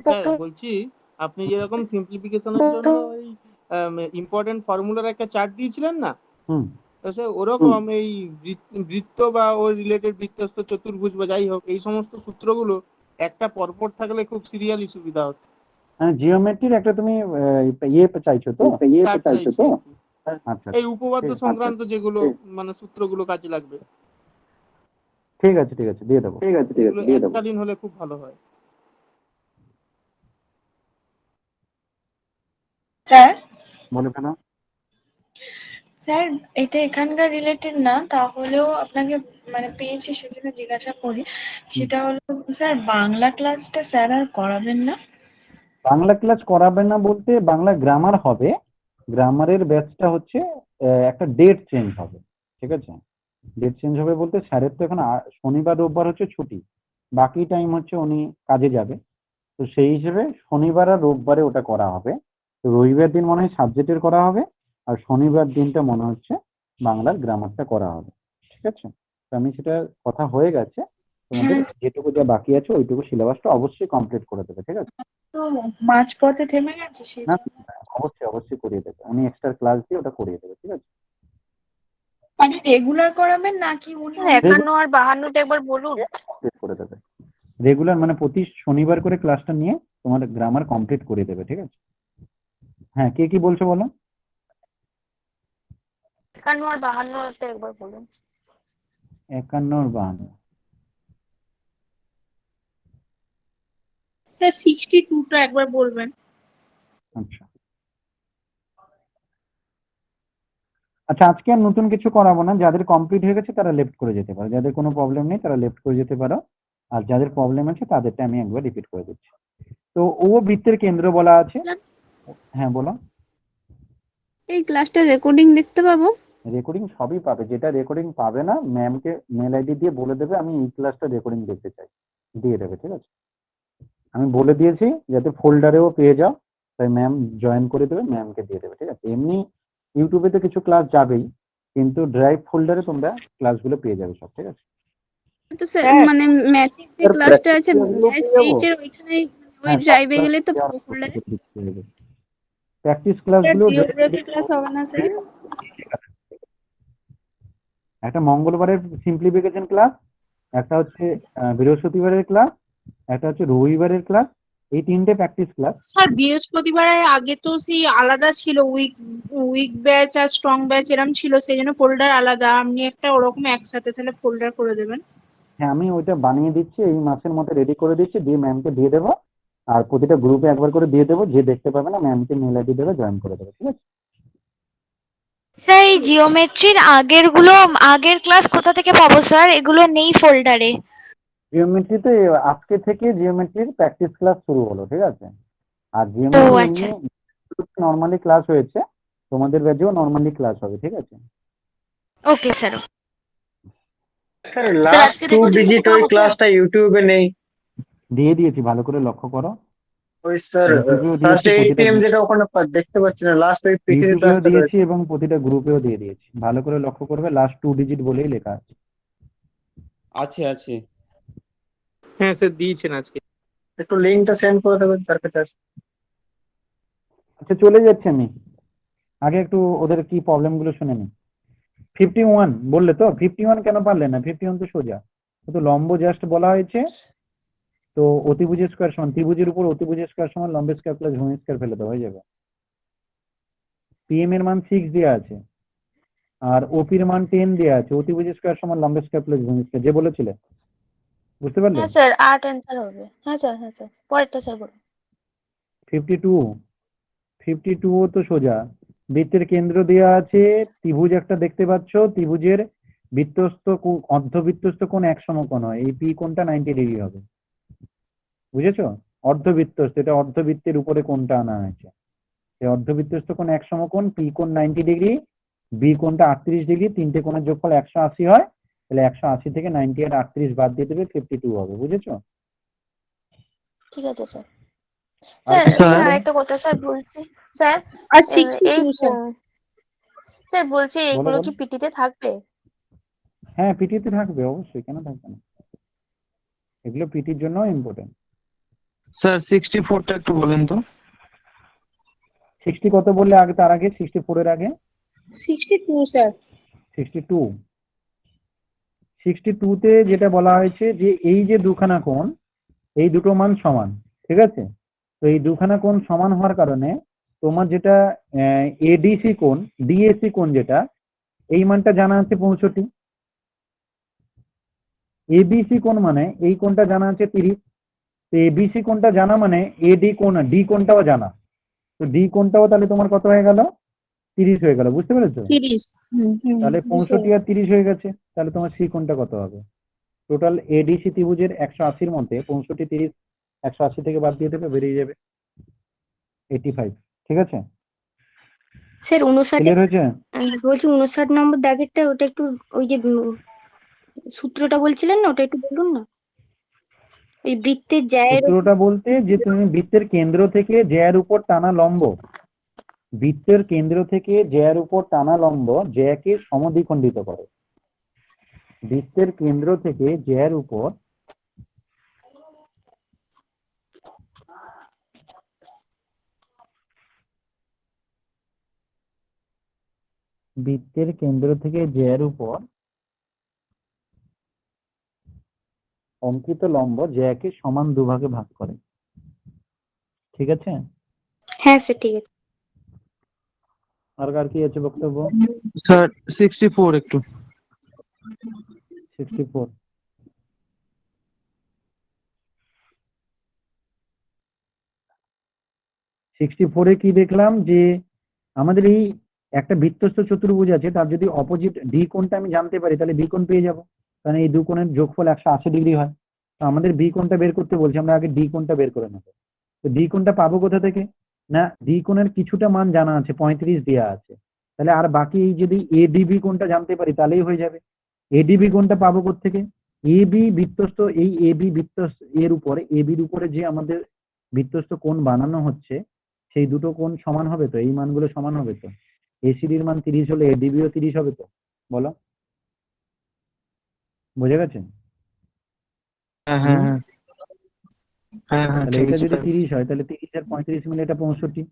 স্যার বলছি, আপনি যেরকম সিম্পলিফিকেশনের জন্য ওই ইম্পর্টেন্ট ফর্মুলার একটা চার্ট দিয়েছিলেন না, হুম, তো স্যার ওরকম এই বৃত্ত বা ওর রিলেটেড বৃত্তস্থ চতুর্ভুজ বা যাই হোক, এই সমস্ত সূত্রগুলো একটা পরপর থাকলে খুব সিরিয়ালি সুবিধা হতো। মানে জিওমেট্রির একটা তুমি ইয়ে চাইছো তো? চার্ট চাইছি আর কি। আচ্ছা, এই উপপাদ্য সংক্রান্ত যেগুলো মানে সূত্রগুলো কাজে লাগবে, ঠিক আছে দিয়ে দেবো। এগুলো এককালীন হলে খুব ভালো হয়। স্যার বলে কেন? স্যার এটা এখানকার রিলেটেড না, তাহলেও আপনাকে মানে পেয়েছি সেজন্য জিজ্ঞাসা করি। সেটা হলো স্যার, বাংলা ক্লাসটা স্যার আর করাবেন না? বাংলা ক্লাস করাবে না বলতে, বাংলা গ্রামার হবে। গ্রামারের ব্যাচটা হচ্ছে একটা ডেট চেঞ্জ হবে। ঠিক আছে, ডেট চেঞ্জ হবে বলতে স্যারের তো এখন শনিবার রোববার হচ্ছে ছুটি, বাকি টাইম হচ্ছে উনি কাজে যাবে। তো সেই হিসেবে শনিবার আর রোববারে ওটা করা হবে। তো রবিবার দিন মনে হয় সাবজেক্টের করা হবে, আর শনিবার দিনটা মনে হচ্ছে বাংলার গ্রামারটা করা হবে। ঠিক আছে, তো আমি সেটা কথা হয়ে গেছে, তোমাদের যেটুকু যা বাকি আছে ওইটুকু সিলেবাসটা অবশ্যই কমপ্লিট করে দেবে। ঠিক আছে, তো মাঝপথে থেমে গেছে সেই না জন্য। অবশ্যই করিয়ে দেবে, উনি এক্সট্রা ক্লাস দিয়ে ওটা করিয়ে দেবে। ঠিক আছে, মানে রেগুলার করাবেন নাকি উনি 51 আর 52টা একবার বলুন। কমপ্লিট করে দেবে রেগুলার, মানে প্রতি শনিবার করে ক্লাসটা নিয়ে তোমার গ্রামার কমপ্লিট করে দেবে। ঠিক আছে, হ্যাঁ, কে কি বলছো বলো? 51 আর 52 একবার বলুন। 51 আর 52। স্যার 62টা একবার বলবেন। আচ্ছা আচ্ছা, আজকে আর নতুন কিছু করাবো না। যাদের কমপ্লিট হয়ে গেছে তারা লেফট করে যেতে পারো, যাদের কোনো প্রবলেম নেই তারা লেফট করে যেতে পারো, আর যাদের প্রবলেম আছে তাদেরটা আমি একবার রিপিট করে দিচ্ছি। তো ও বৃত্তের কেন্দ্র বলা আছে। হ্যাঁ বলো। এই ক্লাসটা রেকর্ডিং দেখতে পাবো? রেকর্ডিং সবই পাবে, যেটা রেকর্ডিং পাবে না ম্যামকে মেল আইডি দিয়ে বলে দেবে আমি এই ক্লাসটা রেকর্ডিং দেখতে চাই, দিয়ে দেবে। ঠিক আছে, আমি বলে দিয়েছি যাতে ফোল্ডারেও পেয়ে যাও, তাই ম্যাম জয়েন করে দেবে, ম্যামকে দিয়ে দেবে। ঠিক আছে, এমনি ইউটিউবে তো কিছু ক্লাস যাবেই, কিন্তু ড্রাইভ ফোল্ডারে তোমরা ক্লাসগুলো পেয়ে যাবে সব। ঠিক আছে, তো স্যার মানে ম্যাথের যে ক্লাসটা আছে ব্যাচ 8 এর ওইখানে ওই ড্রাইভে গেলে তো ফোল্ডারে। প্র্যাকটিস ক্লাসগুলো জিওগ্রাফি ক্লাস হবে না স্যার? একটা মঙ্গলবারের সিম্পলিফিকেশন ক্লাস, একটা হচ্ছে বৃহস্পতিবারের ক্লাস, একটা হচ্ছে রবিবারের ক্লাস, এই তিনটে প্র্যাকটিস ক্লাস। স্যার বৃহস্পতিবারের আগে তো সেই আলাদা ছিল, উইক ব্যাচ আর স্ট্রং ব্যাচ এরম ছিল, সেই জন্য ফোল্ডার আলাদা। আপনি একটা ওরকম একসাথে তাহলে ফোল্ডার করে দেবেন। হ্যাঁ, আমি ওইটা বানিয়ে দিচ্ছি, এই মাসের মধ্যে রেডি করে দিচ্ছি, দিয়ে ম্যামকে দিয়ে দেবো, আর প্রতিটা গ্রুপে একবার করে দিয়ে দেবো, যে দেখতে পাবে না ম্যামকে মেল আইডি দেবে, জয়েন করে দেবে। ঠিক আছে, স্যার এই জিওমেট্রির আগের ক্লাস কোথা থেকে পাবো স্যার? এগুলো নেই ফোল্ডারে। জিওমেট্রিতে আজকে থেকে জিওমেট্রির প্র্যাকটিস ক্লাস শুরু হলো। ঠিক আছে, আর ও জিওমেট্রি আচ্ছা। নর্মালি ক্লাস হয়েছে, তোমাদের ব্যাচেও নর্মালি ক্লাস হবে। ঠিক আছে, okay sir. Sir last 2 digit ওই ক্লাসটা ইউটিউবে নেই। দিয়ে দিয়েছি, ভালো করে লক্ষ্য করো। ওই স্যার ইউটিউবেও ফার্স্ট দিয়েছি, 8 PM যেটা ওখানে দেখতে পাচ্ছি না, লাস্ট ওই পিটির ইউটিউবেও ক্লাসটা দিয়েছি রয়েছে। এবং প্রতিটা গ্রুপেও দিয়ে দিয়েছি, ভালো করে লক্ষ্য করবে, লাস্ট 2 ডিজিট বলেই লেখা আছে। আছে হ্যাঁ স্যার দিয়েছেন আজকে। একটু লিংকটা সেন্ড করে দেবেন তার কাছে। আচ্ছা, চলে যাচ্ছি আমি, আগে একটু ওদের কি প্রবলেম গুলো শুনে নি। 51 বললে তো, 51 কেন পারলে না? 51 তো সোজা, ও তো লম্ব জাস্ট বলা হয়েছে। তো অতিভুজের স্কয়ার সমান ত্রিভুজের উপর অতিভুজের স্কয়ার সমান লম্বের স্কয়ার প্লাস ভূমির স্কয়ার ফেলে দেওয়া হয়ে যাবে। পিএম এর মান 6 দেওয়া আছে, আর ওপির মান 10 দেওয়া আছে। অতিভুজ স্কয়ার সমান লম্ব স্কয়ার প্লাস ভূমি স্কয়ার, যে বলেছিলে, বুঝতে পারলে? হ্যাঁ স্যার 8 অ্যান্সার হবে। হ্যাঁ স্যার পরেরটা স্যার বলুন। 52 তো সোজা। বৃত্তের কেন্দ্র দেওয়া আছে, ত্রিভুজ একটা দেখতে পাচ্ছ, ত্রিভুজের অর্ধবৃত্তস্থ কোণ এক সমকোণ হয়, এই পি কোণটা 90 ডিগ্রি হবে, বুঝেছো? অর্ধবৃত্তস্থ, এটা অর্ধবৃত্তের উপরে কোণটা আনা হয়েছে। এই অর্ধবৃত্তস্থ কোণ এক সমকোণ, পি কোণ 90 ডিগ্রি, বি কোণটা 38 ডিগ্রি, তিনটে কোণের যোগফল 180 হয়, তাহলে 180 থেকে 90 আর 38 বাদ দিয়ে দেবে, 52 হবে, বুঝেছো? ঠিক আছে স্যার। আর স্যার কিছু স্যার বলবে? আরেকটা কথা স্যার বলছি স্যার, আর এই 62 স্যার। স্যার বলছি বলো এগুলো বলো। কি পিটিতে থাকবে? হ্যাঁ, পিটিতে থাকবে অবশ্যই, কেন থাকবে না, এগুলো পিটির জন্য ইম্পর্টেন্ট। স্যার 64টা একটু বলেন তো। 60 কত বললে আগে, তার আগে 64 এর আগে? 62 স্যার। 62 তে যেটা বলা হয়েছে যে এই যে দুখানা কোণ, এই দুটো মান সমান, ঠিক আছে? তো এই দুখানা কোণ সমান হওয়ার কারণে তোমার যেটা এডিসি কোণ, ডিএসি কোণ যেটা, এই মানটা জানা আছে 65। এবিসি কোণ মানে এই কোণটা জানা আছে 30। তো এবিসি কোণটা জানা মানে এডি কোণ, ডি কোণটাও জানা, তো ডি কোণটাও তাহলে তোমার কত হয়ে গেল? 30 হয়ে গেল, বুঝতে পেরেছো? 30। তাহলে বুঝতে 65 আর 30 হয়ে গেছে, তাহলে তোমার সি কোণটা কত হবে? টোটাল এডিসি ত্রিভুজের 180-র মধ্যে 65, 30, 180 থেকে বাদ দিয়ে দেবে, বেরিয়ে যাবে 85, ঠিক আছে? স্যার 59 ক্লিয়ার হয়েছে? বলছি 59 নম্বর দাগেরটা, ওটা একটু ওই যে সূত্রটা বলছিলেন না, ওটা একটু বলুন না। ওই বৃত্তের জ্যায়ের সূত্রটা বলতে যে তুমি বৃত্তের কেন্দ্র থেকে জ্যায়ের উপর টানা লম্ব, বৃত্তের কেন্দ্র থেকে জ্যায়ের উপর টানা লম্ব জ্যাকে সমদ্বিখণ্ডিত করে। বৃত্তের কেন্দ্র থেকে জ্যায়ের উপর বৃত্তের কেন্দ্র থেকে জ্যায়ের উপর অঙ্কিত লম্ব জ্যাকে সমান দুভাগে ভাগ করে, ঠিক আছে? হ্যাঁ স্যার ঠিক আছে। আর কার কি আছে বক্তব্য? স্যার 64 একটু। 64 64-এ কি দেখলাম যে আমাদের এই একটা বৃত্তস্থ চতুর্ভুজ আছে, তার যদি অপোজিট ডি কোণটা আমি জানতে পারি, তাহলে বি কোণ পেয়ে যাবো, কারণ এই দু কোণের যোগফল 180 ডিগ্রি হয়। তো আমাদের বি কোণটা বের করতে বলছে, আমরা আগে ডি কোণটা বের করে নেবো। তো ডি কোণটা পাবো কোথা থেকে? না, ডি কোণের কিছুটা মান জানা আছে, 35 দেওয়া আছে, তাহলে আর বাকি এই যদি এডিবি কোণটা জানতে পারি তাহলেই হয়ে যাবে। এডিবি কোণটা পাবো কোত্থেকে? এবি বৃত্তস্থ, এই এবি বৃত্তস্থ এর উপরে, এবির উপরে যে আমাদের বৃত্তস্থ কোণ বানানো হচ্ছে, সেই দুটো কোণ সমান হবে তো, এই মানগুলো সমান হবে তো। এসিডির মান 30 হলে এডিবিও 30 হবে তো, বলো, বুঝে গেছে? হ্যাঁ হ্যাঁ হ্যাঁ হ্যাঁ হ্যাঁ তাহলে ঠিক এটা আছে যদি 30 হয়, তাহলে 30 আর 35 মিলে এটা 65,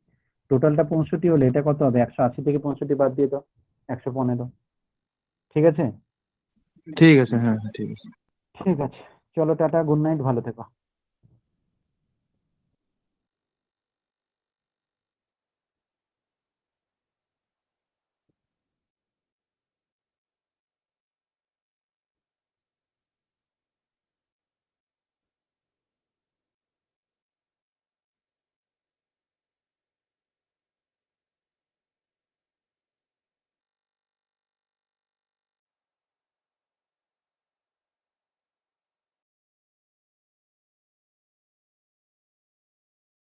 টোটালটা 65 হলে এটা কত হবে? 180 থেকে 65 বাদ দিয়ে দাও, 115, ঠিক আছে? ঠিক আছে। হ্যাঁ হ্যাঁ ঠিক আছে। ঠিক আছে, চলো টাটা, গুড নাইট, ভালো থেকো।